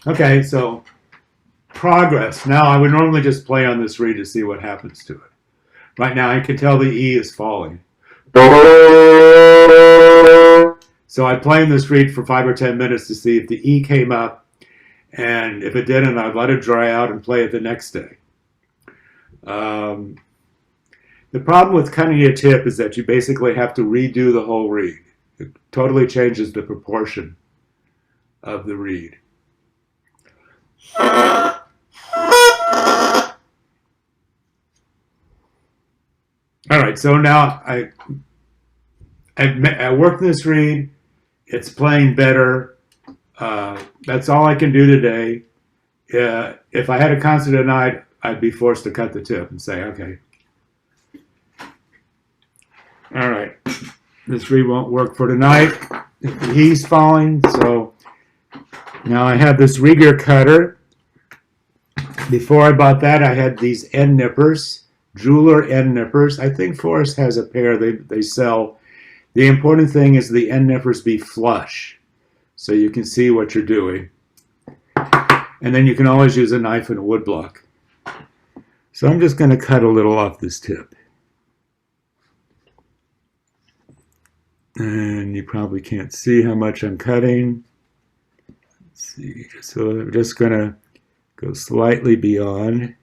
[SPEAKER 2] Okay, so progress. Now I would normally just play on this reed to see what happens to it. Right now I can tell the E is falling. So I play on this reed for 5 or 10 minutes to see if the E came up, and if it didn't, I'd let it dry out and play it the next day. The problem with cutting a tip is that you basically have to redo the whole reed. It totally changes the proportion of the reed. All right, so now I worked this reed. It's playing better. That's all I can do today. If I had a concert tonight, I'd be forced to cut the tip and say, okay. All right, this reed won't work for tonight. He's falling, so now I have this Granger cutter. Before I bought that, I had these end nippers, jeweler end nippers. I think Forrest has a pair they sell. The important thing is the end nippers be flush, so you can see what you're doing. And then you can always use a knife and a wood block. So I'm just going to cut a little off this tip. And you probably can't see how much I'm cutting. Let's see, so I'm just going to go slightly beyond.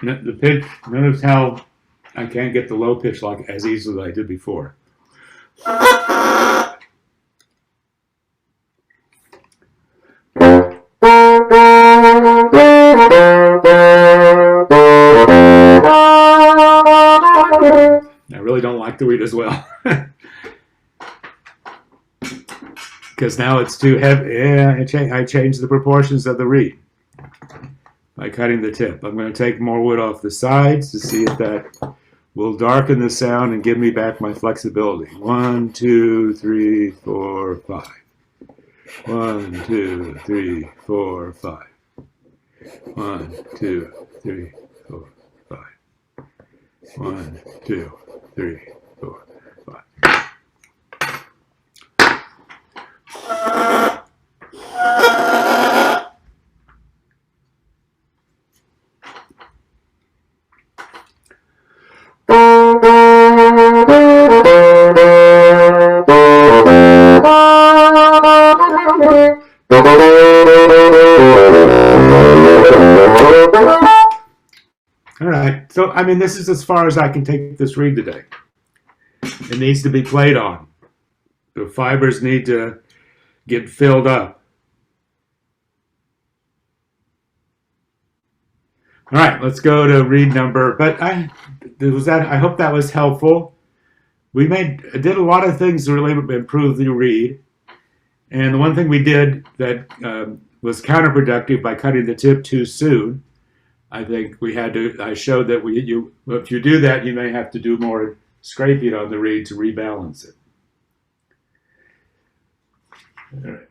[SPEAKER 2] The pitch, notice how I can't get the low pitch like as easily as I did before. I really don't like the reed as well. Because now it's too heavy. Yeah, I changed the proportions of the reed by cutting the tip. I'm going to take more wood off the sides to see if that will darken the sound and give me back my flexibility. 1, 2, 3, 4, 5. 1, 2, 3, 4, 5. 1, 2, 3, 4, 5. 1, 2, 3, 4, 5. All right, so I mean, this is as far as I can take this reed today. It needs to be played on. The fibers need to get filled up. All right, let's go to reed number. But I hope that was helpful. We did a lot of things to really improve the reed, and the one thing we did that was counterproductive by cutting the tip too soon. I think we had to. I showed that if you do that, you may have to do more scraping on the reed to rebalance it. All right.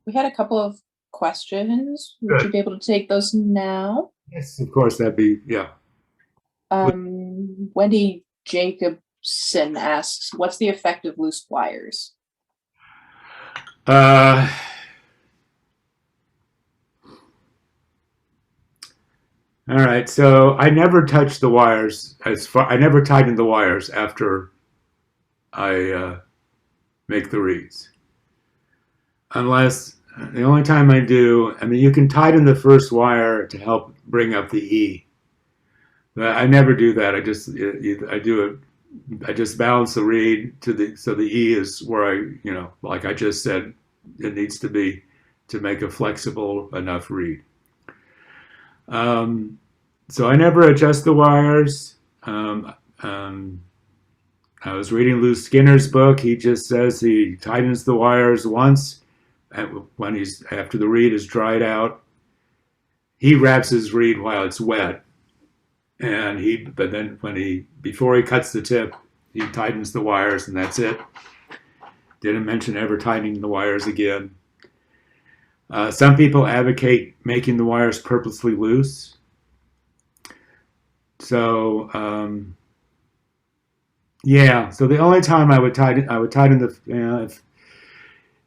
[SPEAKER 1] We had a couple of questions. Would you be able to take those now?
[SPEAKER 2] Yes, of course. That'd be yeah.
[SPEAKER 1] Wendy Jacobson asks, "What's the effect of loose pliers?"
[SPEAKER 2] All right, so I never touched the wires I never tightened the wires after I make the reeds. Unless, the only time I do, I mean, you can tighten the first wire to help bring up the E. But I never do that. I do I just balance the reed to so the E is where like I just said, it needs to be to make a flexible enough reed. So I never adjust the wires. I was reading Lou Skinner's book. He just says he tightens the wires once when after the reed is dried out. He wraps his reed while it's wet, but then before he cuts the tip, he tightens the wires, and that's it. Didn't mention ever tightening the wires again. Some people advocate making the wires purposely loose. So yeah. So the only time I would tighten the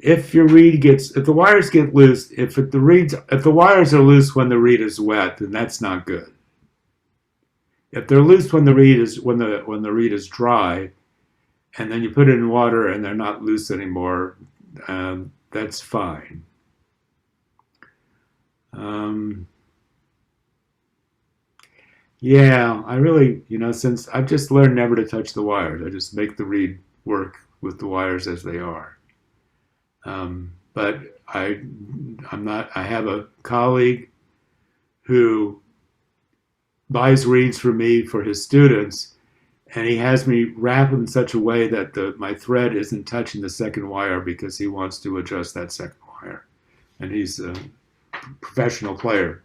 [SPEAKER 2] if the wires get loose, if the wires are loose when the reed is wet, then that's not good. If they're loose when the reed is dry, and then you put it in water and they're not loose anymore, that's fine. Yeah, I really, since I've just learned never to touch the wires, I just make the reed work with the wires as they are. But I have a colleague who buys reeds for me for his students, and he has me wrap them in such a way that my thread isn't touching the second wire because he wants to adjust that second wire. And he's a professional player.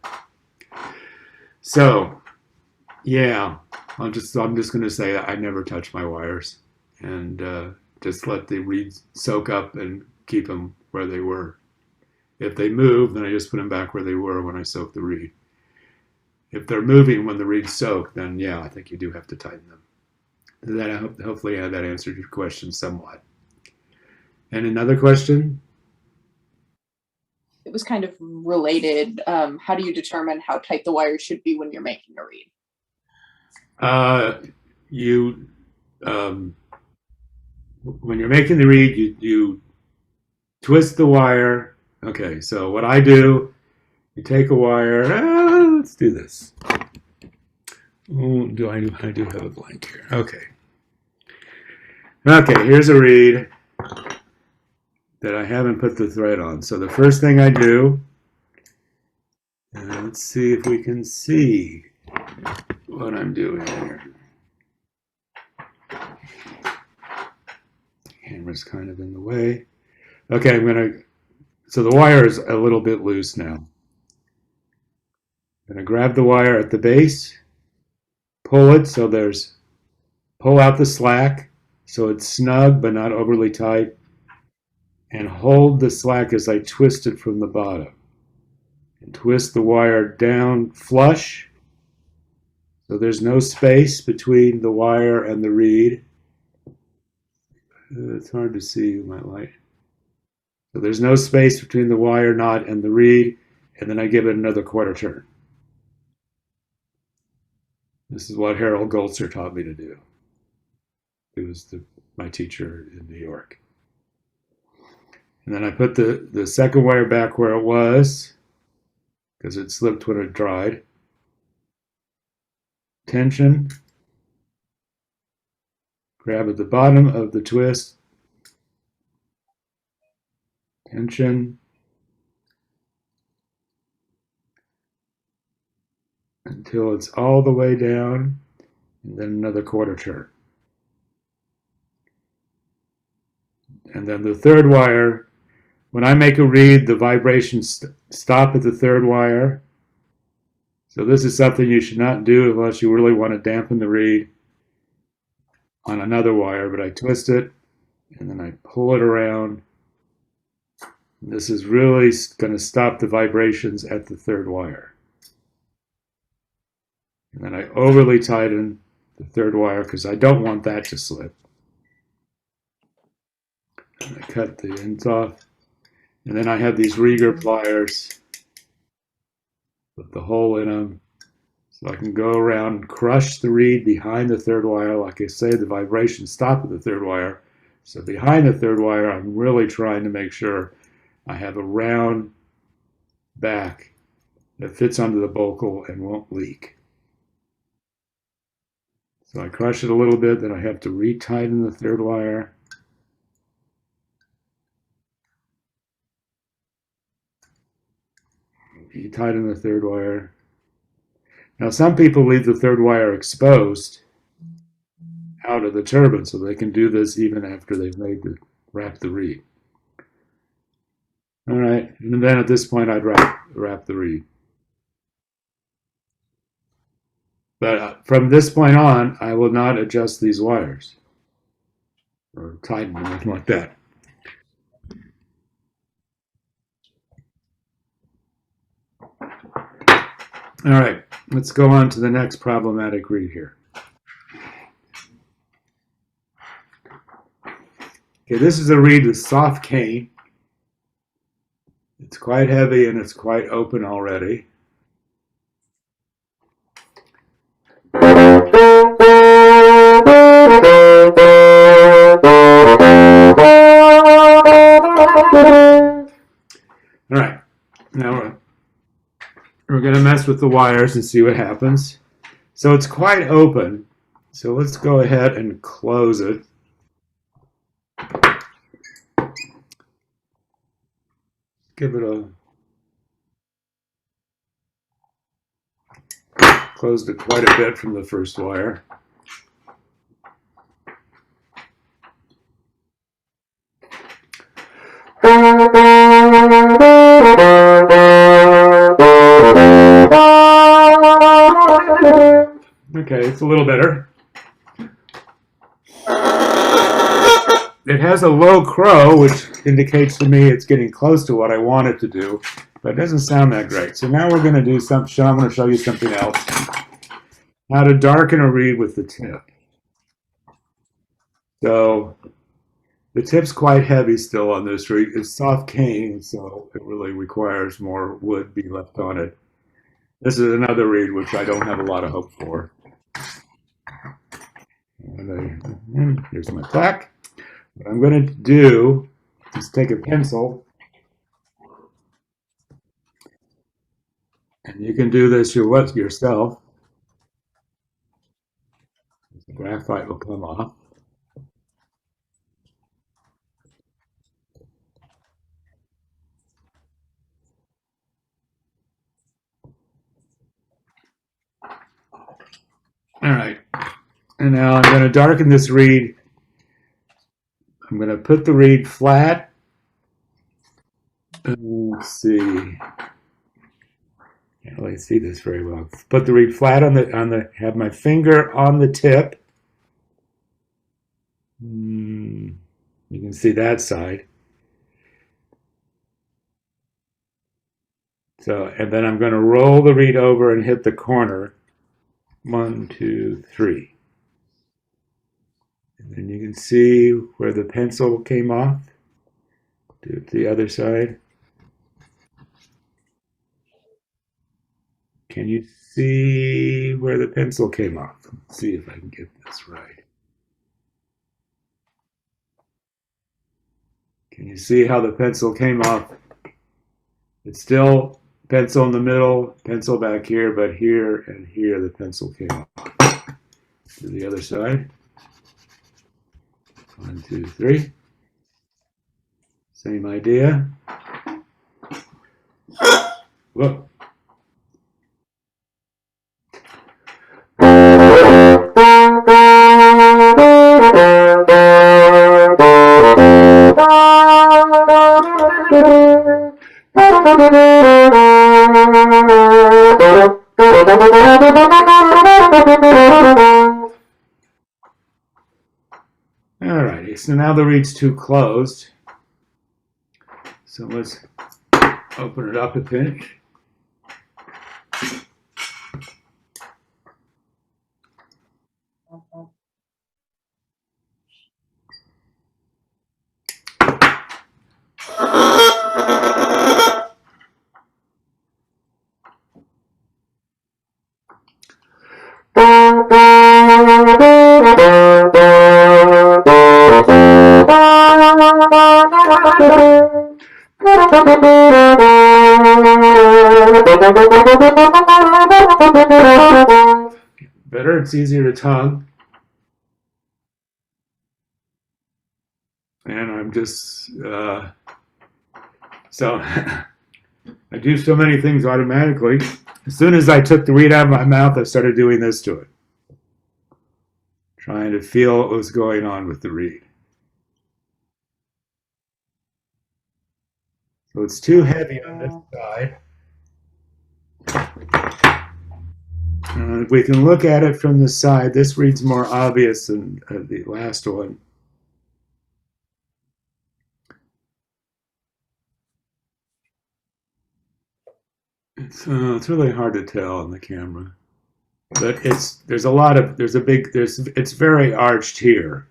[SPEAKER 2] So, yeah, I'm just going to say that I never touch my wires and just let the reeds soak up and keep them where they were. If they move, then I just put them back where they were when I soaked the reed. If they're moving when the reeds soak, then yeah, I think you do have to tighten them. Hopefully that answered your question somewhat. And another question?
[SPEAKER 1] It was kind of related. How do you determine how tight the wires should be when you're making a reed?
[SPEAKER 2] When you're making the reed, you twist the wire. Okay, so what I do, you take a wire. Let's do this. Oh, I do have a blank here. Okay. Okay, here's a reed that I haven't put the thread on. So the first thing I do, let's see if we can see what I'm doing here. Camera's kind of in the way. Okay, so the wire is a little bit loose now. I'm going to grab the wire at the base, pull it pull out the slack so it's snug but not overly tight, and hold the slack as I twist it from the bottom. And twist the wire down flush so there's no space between the wire and the reed. It's hard to see with my light. So there's no space between the wire knot and the reed, and then I give it another quarter turn. This is what Harold Goltzer taught me to do. He was my teacher in New York. And then I put the second wire back where it was, because it slipped when it dried. Tension. Grab at the bottom of the twist. Tension. Until it's all the way down, and then another quarter turn. And then the third wire, when I make a reed, the vibrations stop at the third wire. So this is something you should not do unless you really want to dampen the reed on another wire, but I twist it and then I pull it around. This is really going to stop the vibrations at the third wire. And then I overly tighten the third wire because I don't want that to slip. And I cut the ends off. And then I have these Rieger pliers with the hole in them. So I can go around and crush the reed behind the third wire. Like I say, the vibrations stop at the third wire. So behind the third wire, I'm really trying to make sure I have a round back that fits under the bocal and won't leak. So I crush it a little bit, then I have to retighten the third wire. Retighten the third wire. Now some people leave the third wire exposed out of the turbine, so they can do this even after they've wrap the reed. All right, and then at this point I'd wrap the reed. But from this point on, I will not adjust these wires or tighten them, anything like that. All right, let's go on to the next problematic reed here. Okay, this is a reed with soft cane. It's quite heavy and it's quite open already. All right, now we're going to mess with the wires and see what happens. So it's quite open, so let's go ahead and close it. Give it a... Closed it quite a bit from the first wire. Okay, it's a little better. It has a low crow, which indicates to me it's getting close to what I want it to do, but it doesn't sound that great. So now we're going to do something. I'm going to show you something else. How to darken a reed with the tip. So the tip's quite heavy still on this reed. It's soft cane, so it really requires more wood be left on it. This is another reed which I don't have a lot of hope for. And here's my plaque. What I'm going to do is take a pencil, and you can do this yourself. The graphite will come off. All right, and now I'm going to darken this reed. I'm going to put the reed flat. Let's see. Can't really see this very well. Put the reed flat on the. Have my finger on the tip. You can see that side. So, and then I'm going to roll the reed over and hit the corner. 1, 2, 3. And then you can see where the pencil came off. Do it to the other side. Can you see where the pencil came off? Let's see if I can get this right. Can you see how the pencil came off? It's still pencil in the middle, pencil back here, but here and here the pencil came off. To the other side. 1, 2, 3. Same idea. Whoa. Alrighty, so now the reed's too closed. So let's open it up a pinch. Better, it's easier to tongue. I'm just, so I do so many things automatically. As soon as I took the reed out of my mouth, I started doing this to it. Trying to feel what was going on with the reed. So it's too heavy on this side. We can look at it from the side. This reed's more obvious than the last one. It's really hard to tell on the camera, but it's very arched here.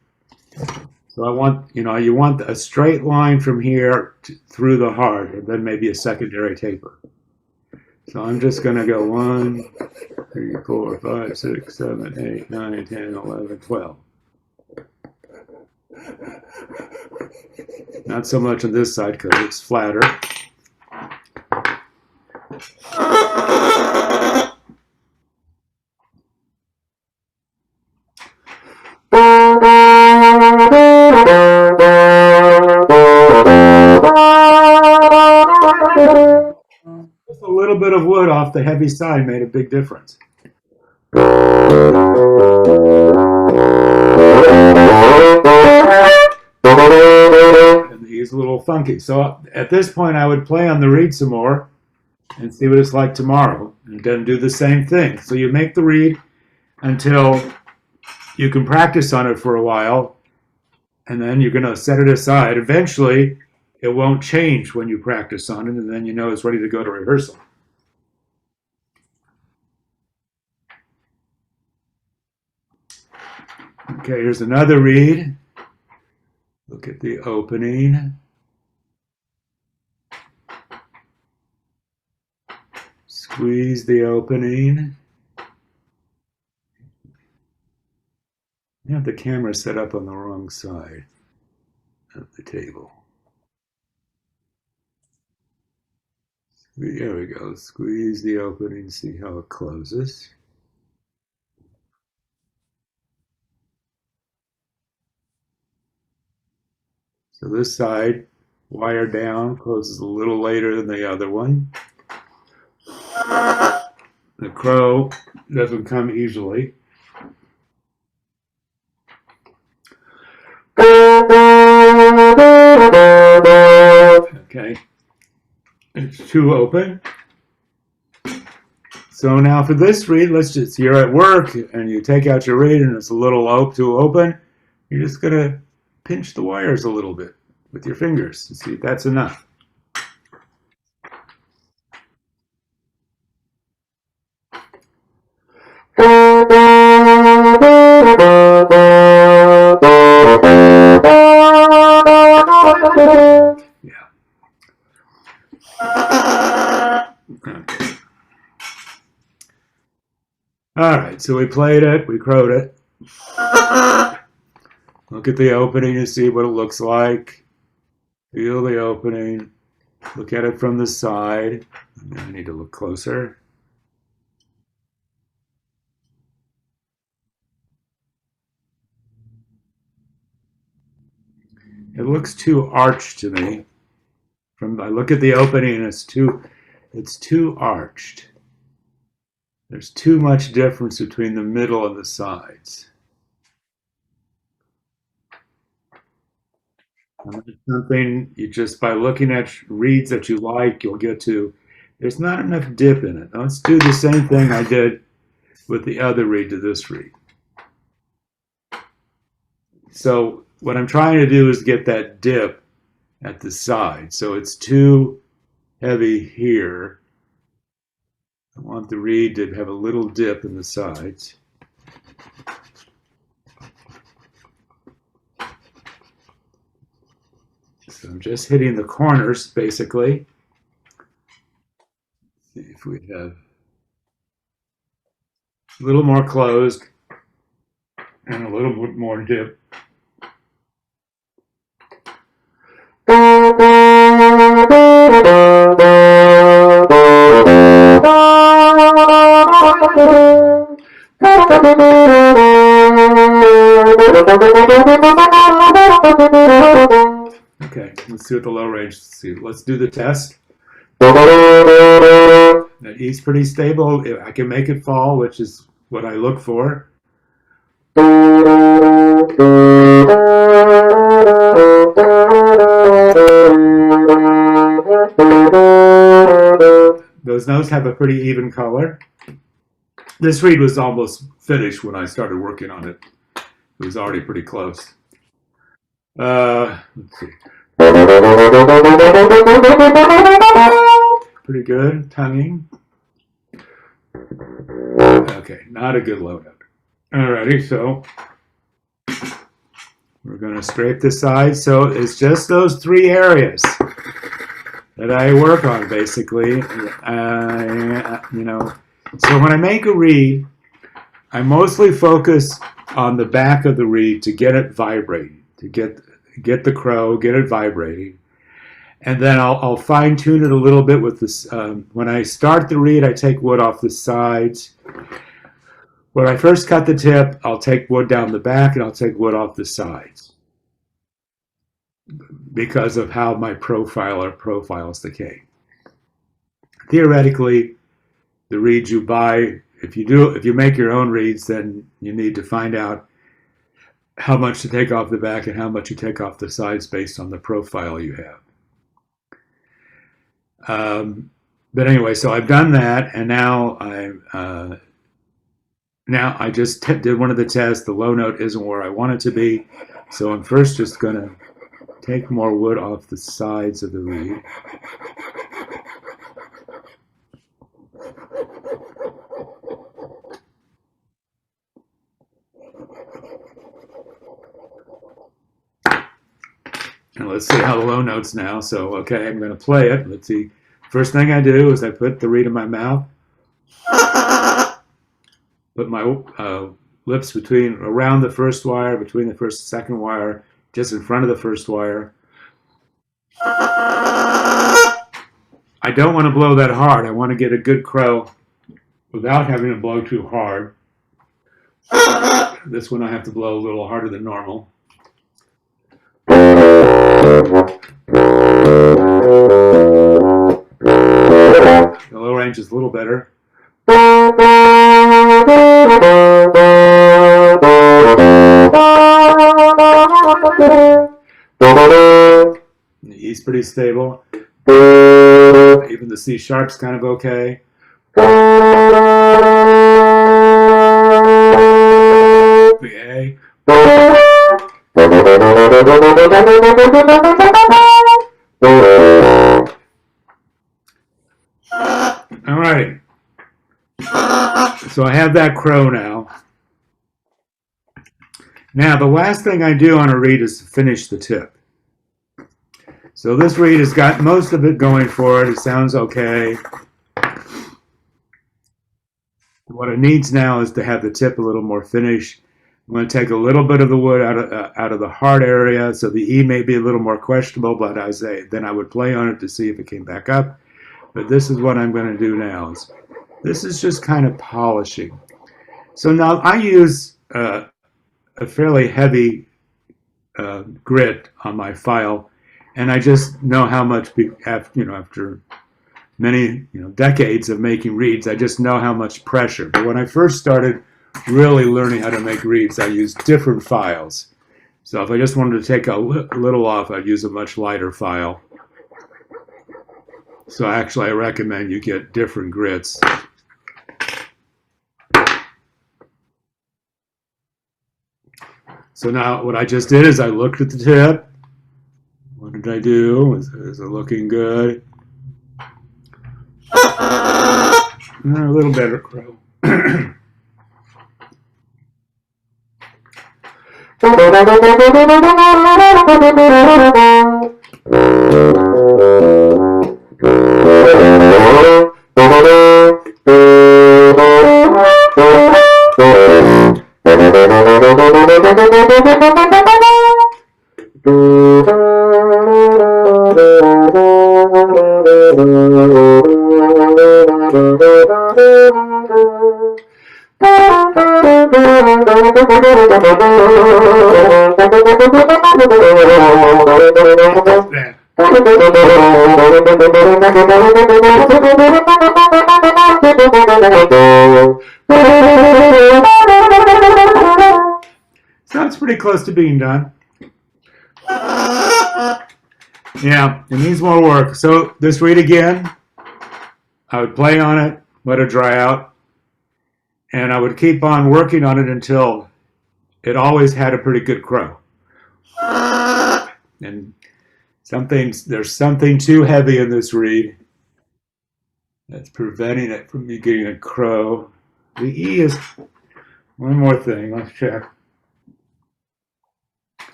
[SPEAKER 2] So I want, you want a straight line from here through the heart, and then maybe a secondary taper. So I'm just going to go 1, 3, 4, 5, 6, 7, 8, 9, 10, 11, 12. Not so much on this side because it's flatter. Just a little bit of wood off the heavy side made a big difference. And he's a little funky. So at this point, I would play on the reed some more and see what it's like tomorrow, and then do the same thing. So you make the reed until you can practice on it for a while, and then you're going to set it aside. Eventually, it won't change when you practice on it, and then you know it's ready to go to rehearsal. Okay, here's another reed. Look at the opening. Squeeze the opening. I have the camera set up on the wrong side of the table. There we go. Squeeze the opening, see how it closes. So this side, wire down, closes a little later than the other one. The crow doesn't come easily. Okay, it's too open. So now for this reed, you're at work and you take out your reed and it's a little too open. You're just gonna pinch the wires a little bit with your fingers and see if that's enough. Yeah. Okay. All right, so we played it, we crowed it. Look at the opening and see what it looks like. Feel the opening. Look at it from the side. I need to look closer. It looks too arched to me. I look at the opening and it's too arched. There's too much difference between the middle and the sides. And that's something you just, by looking at reeds that you like, you'll get to. There's not enough dip in it. Let's do the same thing I did with the other reed to this reed. So what I'm trying to do is get that dip at the side. So it's too heavy here. I want the reed to have a little dip in the sides. So I'm just hitting the corners, basically. Let's see if we have a little more closed and a little bit more dip. Let's see what the low range. Let's see. Let's do the test. That E's pretty stable. I can make it fall, which is what I look for. Those notes have a pretty even color. This reed was almost finished when I started working on it. It was already pretty close. Let's see. Pretty good tonguing. Okay, not a good low note. Alrighty, so we're going to scrape the sides. So it's just those three areas that I work on, basically. So when I make a reed, I mostly focus on the back of the reed to get it vibrating, to get the crow, get it vibrating. And then I'll fine tune it a little bit with this. When I start the reed, I take wood off the sides. When I first cut the tip, I'll take wood down the back and I'll take wood off the sides because of how my profiler profiles the cane. Theoretically, the reeds you buy, if you make your own reeds, then you need to find out how much to take off the back and how much you take off the sides based on the profile you have. But anyway, so I've done that, and now I just did one of the tests. The low note isn't where I want it to be, so I'm first just going to take more wood off the sides of the reed. And let's see how the low notes now. So, okay, I'm going to play it. Let's see. First thing I do is I put the reed in my mouth, put my lips around the first wire, between the first and second wire, just in front of the first wire. I don't want to blow that hard. I want to get a good crow without having to blow too hard. This one I have to blow a little harder than normal. The low range is a little better. The E's pretty stable. Even the C sharp's kind of okay. The A. All right. So I have that crow now. Now the last thing I do on a reed is to finish the tip. So this reed has got most of it going for it. It sounds okay. What it needs now is to have the tip a little more finished. I'm going to take a little bit of the wood out of the hard area, so the E may be a little more questionable, but then I would play on it to see if it came back up. But this is what I'm going to do now. This is just kind of polishing. So now I use a fairly heavy grit on my file, and I just know how much, after many decades of making reeds, I just know how much pressure. But when I first started really learning how to make reeds, I used different files. So if I just wanted to take a little off, I'd use a much lighter file. So actually I recommend you get different grits. So now what I just did is I looked at the tip. What did I do? Is it looking good? A little better crow. So it's pretty close to being done. Yeah, it needs more work. So this reed again, I would play on it, let it dry out, and I would keep on working on it until it always had a pretty good crow. And there's something too heavy in this reed that's preventing it from me getting a crow. The E is, one more thing, let's check.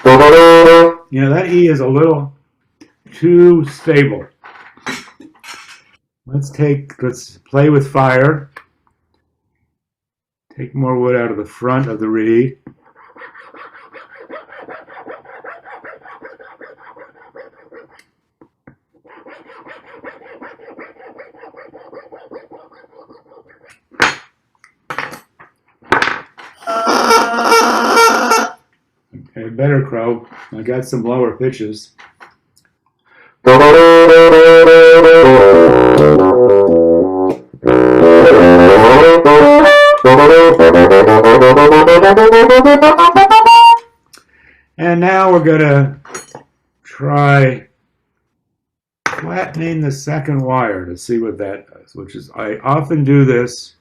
[SPEAKER 2] You know, that E is a little too stable. Let's play with fire. Take more wood out of the front of the reed. Okay, better crow. I got some lower pitches. And now we're gonna try flattening the second wire to see what that does, which is, I often do this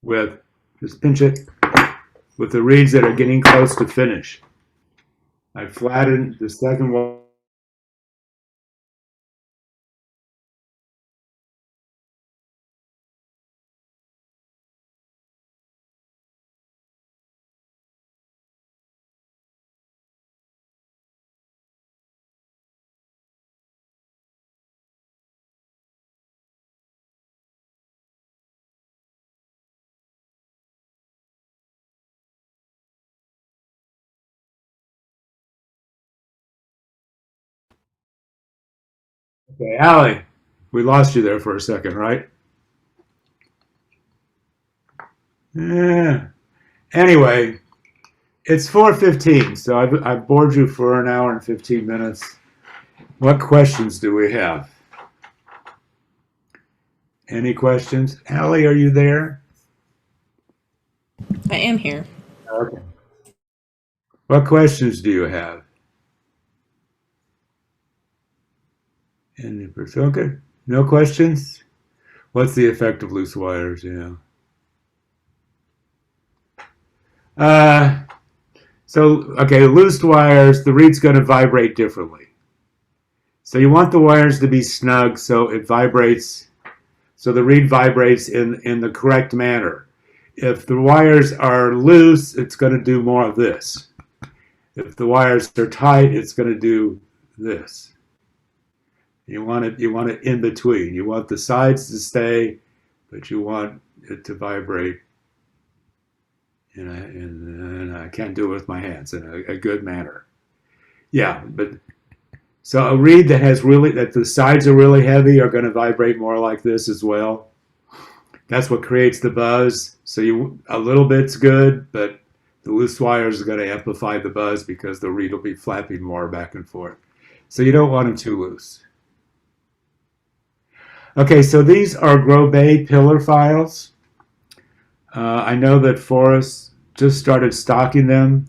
[SPEAKER 2] with, just pinch it, with the reeds that are getting close to finish. I flatten the second wire. Okay, Allie, we lost you there for a second, right? Yeah. Anyway, it's 4:15, so I've bored you for an hour and 15 minutes. What questions do we have? Any questions? Allie, are you there?
[SPEAKER 3] I am here.
[SPEAKER 2] Okay. What questions do you have? And okay, no questions? What's the effect of loose wires? Yeah. Okay, loose wires, the reed's going to vibrate differently. So you want the wires to be snug so it vibrates, so the reed vibrates in the correct manner. If the wires are loose, it's going to do more of this. If the wires are tight, it's going to do this. You want it in between. You want the sides to stay, but you want it to vibrate. And I can't do it with my hands in a good manner. Yeah, but so a reed that that the sides are really heavy are going to vibrate more like this as well. That's what creates the buzz. So a little bit's good, but the loose wires are going to amplify the buzz because the reed will be flapping more back and forth. So you don't want them too loose. Okay, so these are Grobet pillar files. I know that Forrest just started stocking them.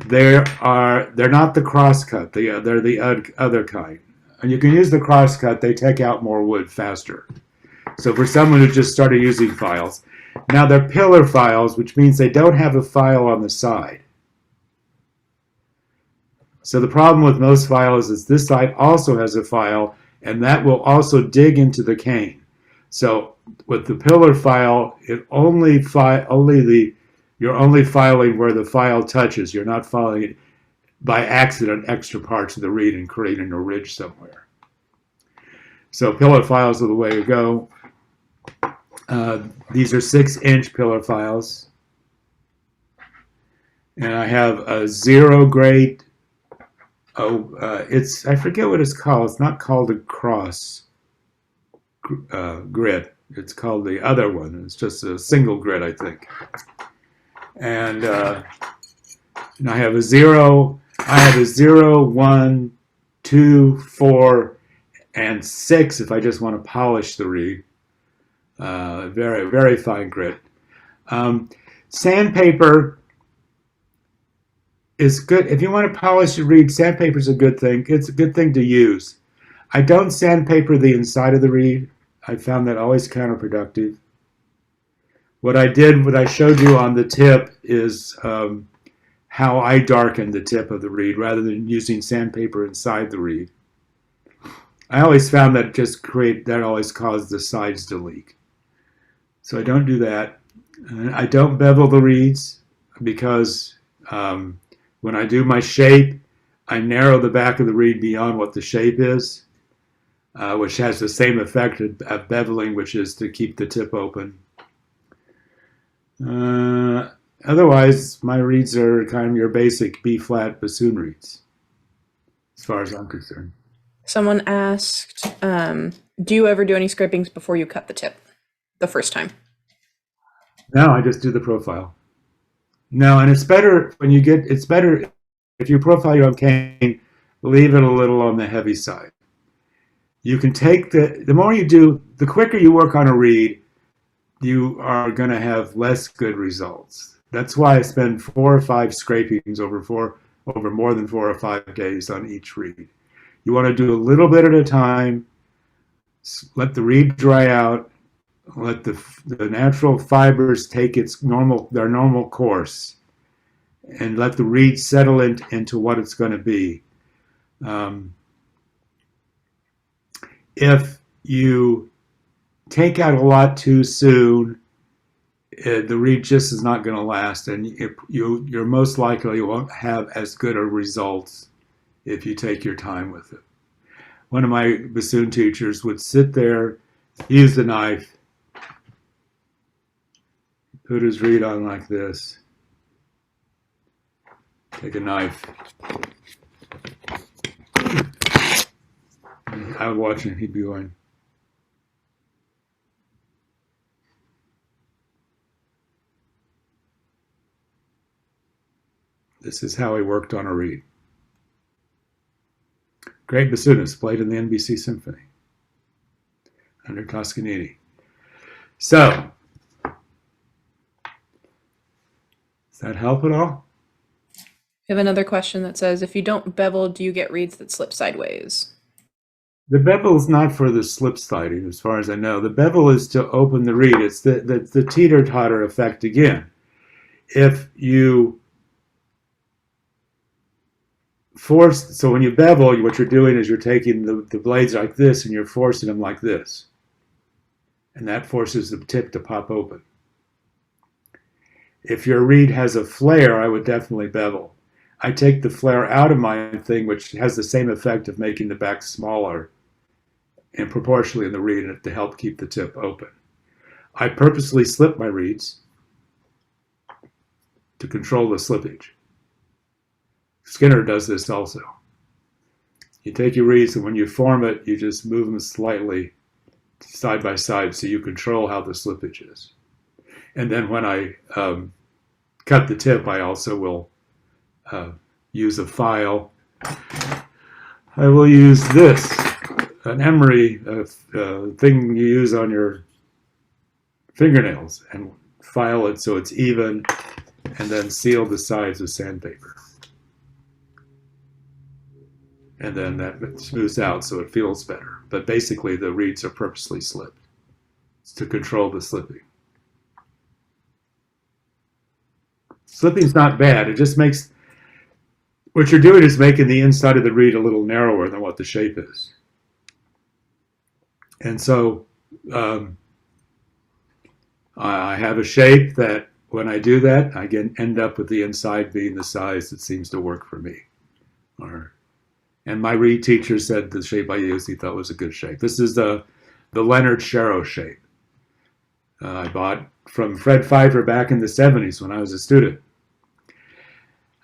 [SPEAKER 2] They're not the crosscut. They're the other kind. And you can use the crosscut. They take out more wood faster. So for someone who just started using files, now they're pillar files, which means they don't have a file on the side. So the problem with most files is this side also has a file, and that will also dig into the cane. So with the pillar file, you're only filing where the file touches. You're not filing it by accident extra parts of the reed and creating a ridge somewhere. So pillar files are the way to go. These are 6-inch pillar files. And I have a 0 grade. I forget what it's called. It's not called a cross grid. It's called the other one. It's just a single grid, I think. And I have a 0 I have a 0, 1, 2, 4, and 6 if I just want to polish the reed. Very, very fine grit. Sandpaper is good. If you want to polish your reed, sandpaper is a good thing. It's a good thing to use. I don't sandpaper the inside of the reed. I found that always counterproductive. What I showed you on the tip is how I darken the tip of the reed rather than using sandpaper inside the reed. I always found that that always caused the sides to leak. So I don't do that. I don't bevel the reeds because when I do my shape, I narrow the back of the reed beyond what the shape is, which has the same effect of beveling, which is to keep the tip open. Otherwise, my reeds are kind of your basic B-flat bassoon reeds, as far as I'm concerned.
[SPEAKER 3] Someone asked, do you ever do any scrapings before you cut the tip the first time?
[SPEAKER 2] No, I just do the profile. No, and it's better if you profile your own cane, leave it a little on the heavy side. You can take the more you do, the quicker you work on a reed, you are going to have less good results. That's why I spend 4 or 5 scrapings over more than 4 or 5 days on each reed. You want to do a little bit at a time, let the reed dry out, let the natural fibers take their normal course, and let the reed settle into what it's going to be. If you take out a lot too soon, the reed just is not going to last, and you're most likely won't have as good a results if you take your time with it. One of my bassoon teachers would sit there, use the knife, put his reed on like this, take a knife. I would watch him, he'd be going. This is how he worked on a reed. Great bassoonist, played in the NBC Symphony under Toscanini. So, does that help at all?
[SPEAKER 3] We have another question that says, if you don't bevel, do you get reeds that slip sideways?
[SPEAKER 2] The bevel is not for the slip sliding, as far as I know. The bevel is to open the reed. It's the teeter-totter effect again. If you so when you bevel, what you're doing is you're taking the blades like this and you're forcing them like this. And that forces the tip to pop open. If your reed has a flare, I would definitely bevel. I take the flare out of my thing, which has the same effect of making the back smaller and proportionally in the reed to help keep the tip open. I purposely slip my reeds to control the slippage. Skinner does this also. You take your reeds, and when you form it, you just move them slightly side by side so you control how the slippage is. And then when I cut the tip, I also will use a file. I will use this, an emery thing you use on your fingernails, and file it so it's even, and then seal the sides with sandpaper. And then that smooths out so it feels better. But basically the reeds are purposely slipped. It's to control the slipping. Slipping's not bad. It just makes, what you're doing is making the inside of the reed a little narrower than what the shape is. And so I have a shape that when I do that, I end up with the inside being the size that seems to work for me. And my reed teacher said the shape I used he thought was a good shape. This is the Leonard Sharrow shape. I bought from Fred Pfeiffer back in the 70s when I was a student.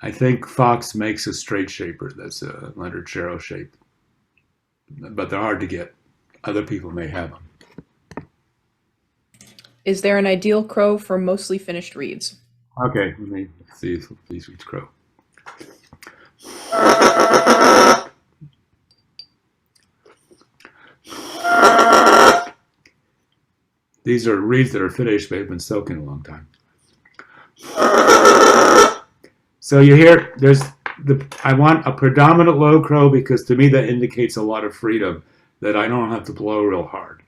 [SPEAKER 2] I think Fox makes a straight shaper that's a Leonard Sharrow shape. But they're hard to get. Other people may have them.
[SPEAKER 3] Is there an ideal crow for mostly finished reeds?
[SPEAKER 2] Okay, let me see if these reeds crow. These are reeds that are finished, but they've been soaking a long time. So you hear, I want a predominant low crow because to me that indicates a lot of freedom, that I don't have to blow real hard.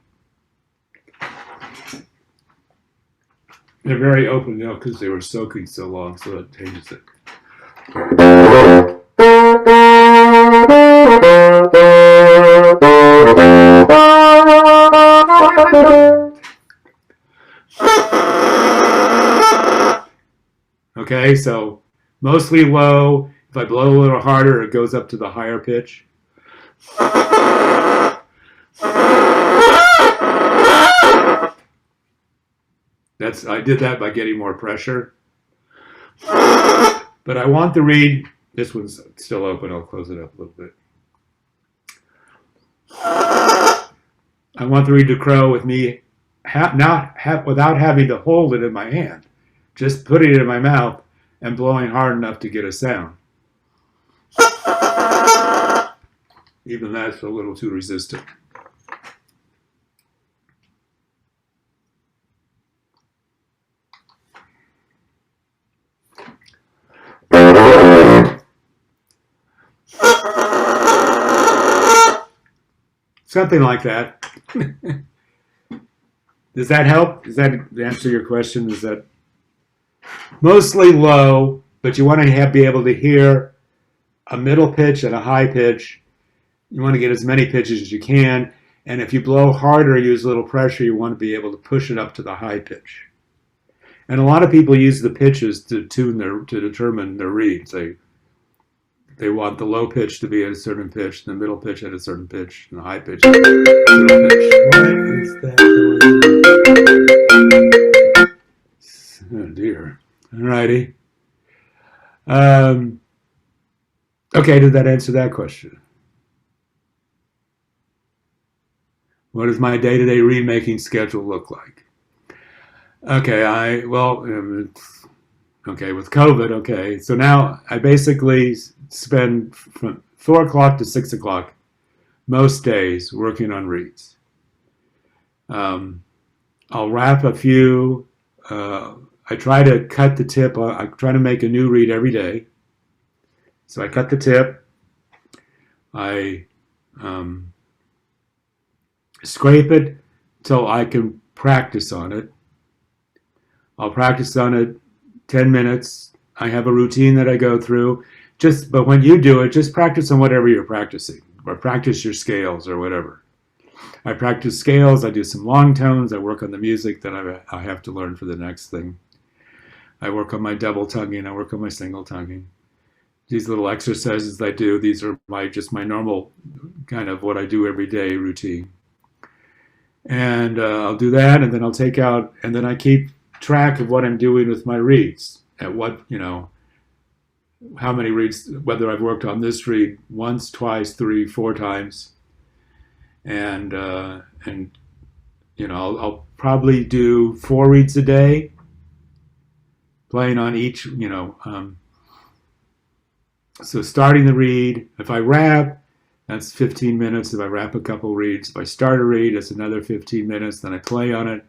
[SPEAKER 2] They're very open now because they were soaking so long, so that changes it. Okay, so mostly low. If I blow a little harder, it goes up to the higher pitch. I did that by getting more pressure. But I want the reed, this one's still open, I'll close it up a little bit. I want the reed to crow with me without having to hold it in my hand. Just putting it in my mouth and blowing hard enough to get a sound. Even that's a little too resistant. Something like that. Does that help? Does that answer your question? Is that mostly low, but you want to be able to hear a middle pitch and a high pitch. You want to get as many pitches as you can. And if you blow harder, use a little pressure, you want to be able to push it up to the high pitch. And a lot of people use the pitches to determine their reeds. They want the low pitch to be at a certain pitch, the middle pitch at a certain pitch, and the high pitch at a certain pitch. What is that noise? Oh dear. Alrighty. Okay, did that answer that question? What does my day-to-day reed making schedule look like? Okay, okay, with COVID, okay. So now I basically spend from 4 o'clock to 6 o'clock most days working on reeds. I'll wrap a few. I try to cut the tip. I try to make a new reed every day. So I cut the tip. I scrape it till I can practice on it. I'll practice on it 10 minutes. I have a routine that I go through. But when you do it, just practice on whatever you're practicing, or practice your scales or whatever. I practice scales. I do some long tones. I work on the music that I have to learn for the next thing. I work on my double tonguing. I work on my single tonguing. These little exercises I do, these are just my normal kind of what I do every day routine. And I'll do that, and then I'll take out, and then I keep track of what I'm doing with my reeds, at what, how many reeds, whether I've worked on this reed once, twice, 3, 4 times. And I'll probably do 4 reeds a day, playing on each, so starting the reed, if I wrap, that's 15 minutes. If I wrap a couple reeds, if I start a reed, it's another 15 minutes. Then I play on it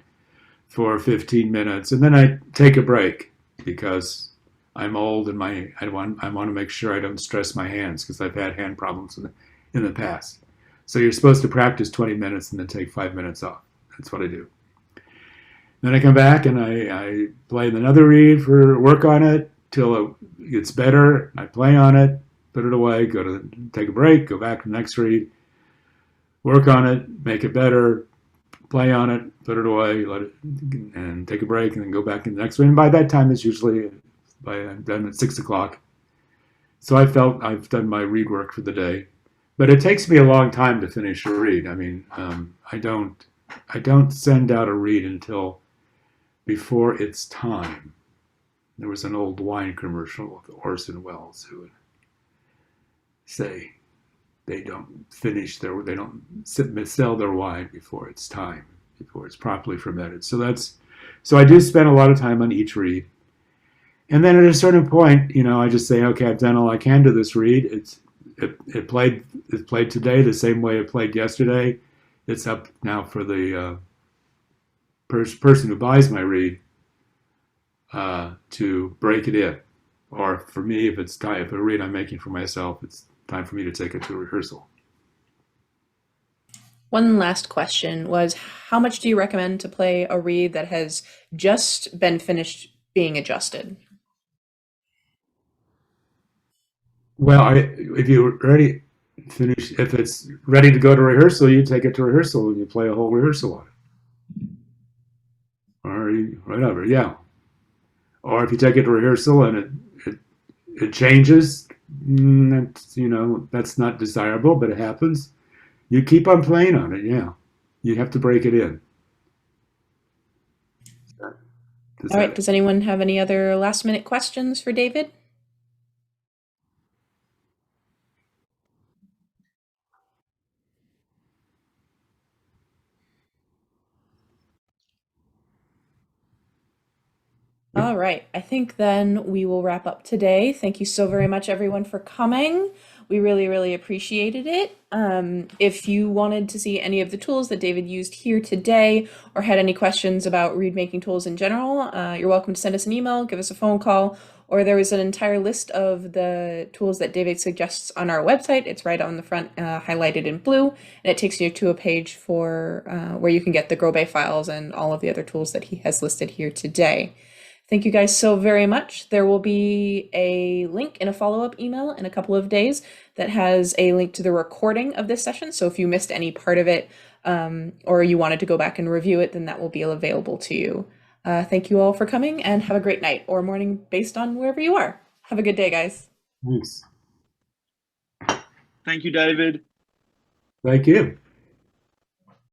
[SPEAKER 2] for 15 minutes, and then I take a break because I'm old and I want to make sure I don't stress my hands because I've had hand problems in the past. So you're supposed to practice 20 minutes and then take 5 minutes off. That's what I do. Then I come back and I play another reed work on it till it gets better. I play on it, put it away, take a break, go back to the next reed, work on it, make it better, play on it, put it away, and take a break, and then go back to the next one. And by that time, it's usually I'm done at 6 o'clock. So I felt I've done my reed work for the day. But it takes me a long time to finish a reed. I mean, I don't send out a reed until before it's time. There was an old wine commercial with Orson Welles who would say they don't sell their wine before it's time, before it's properly fermented. So I do spend a lot of time on each reed. And then at a certain point, I just say, okay, I've done all I can to this reed. It played today the same way it played yesterday. It's up now for the person who buys my reed to break it in. Or for me, if it's time, if a reed I'm making for myself, it's time for me to take it to rehearsal.
[SPEAKER 3] One last question was, how much do you recommend to play a reed that has just been finished being adjusted?
[SPEAKER 2] Well, if you already finish, if it's ready to go to rehearsal, you take it to rehearsal and you play a whole rehearsal on it. Or whatever, yeah. Or if you take it to rehearsal and it changes, that's, that's not desirable, but it happens. You keep on playing on it, yeah. You have to break it in.
[SPEAKER 3] All right, does anyone have any other last minute questions for David? All right, I think then we will wrap up today. Thank you so very much, everyone, for coming. We really, really appreciated it. If you wanted to see any of the tools that David used here today or had any questions about reed making tools in general, you're welcome to send us an email, give us a phone call, or there is an entire list of the tools that David suggests on our website. It's right on the front, highlighted in blue, and it takes you to a page for where you can get the GrowBay files and all of the other tools that he has listed here today. Thank you guys so very much. There will be a link in a follow-up email in a couple of days that has a link to the recording of this session. So if you missed any part of it or you wanted to go back and review it, then that will be available to you. Thank you all for coming and have a great night or morning based on wherever you are. Have a good day, guys.
[SPEAKER 2] Thanks.
[SPEAKER 5] Thank you, David.
[SPEAKER 2] Thank you.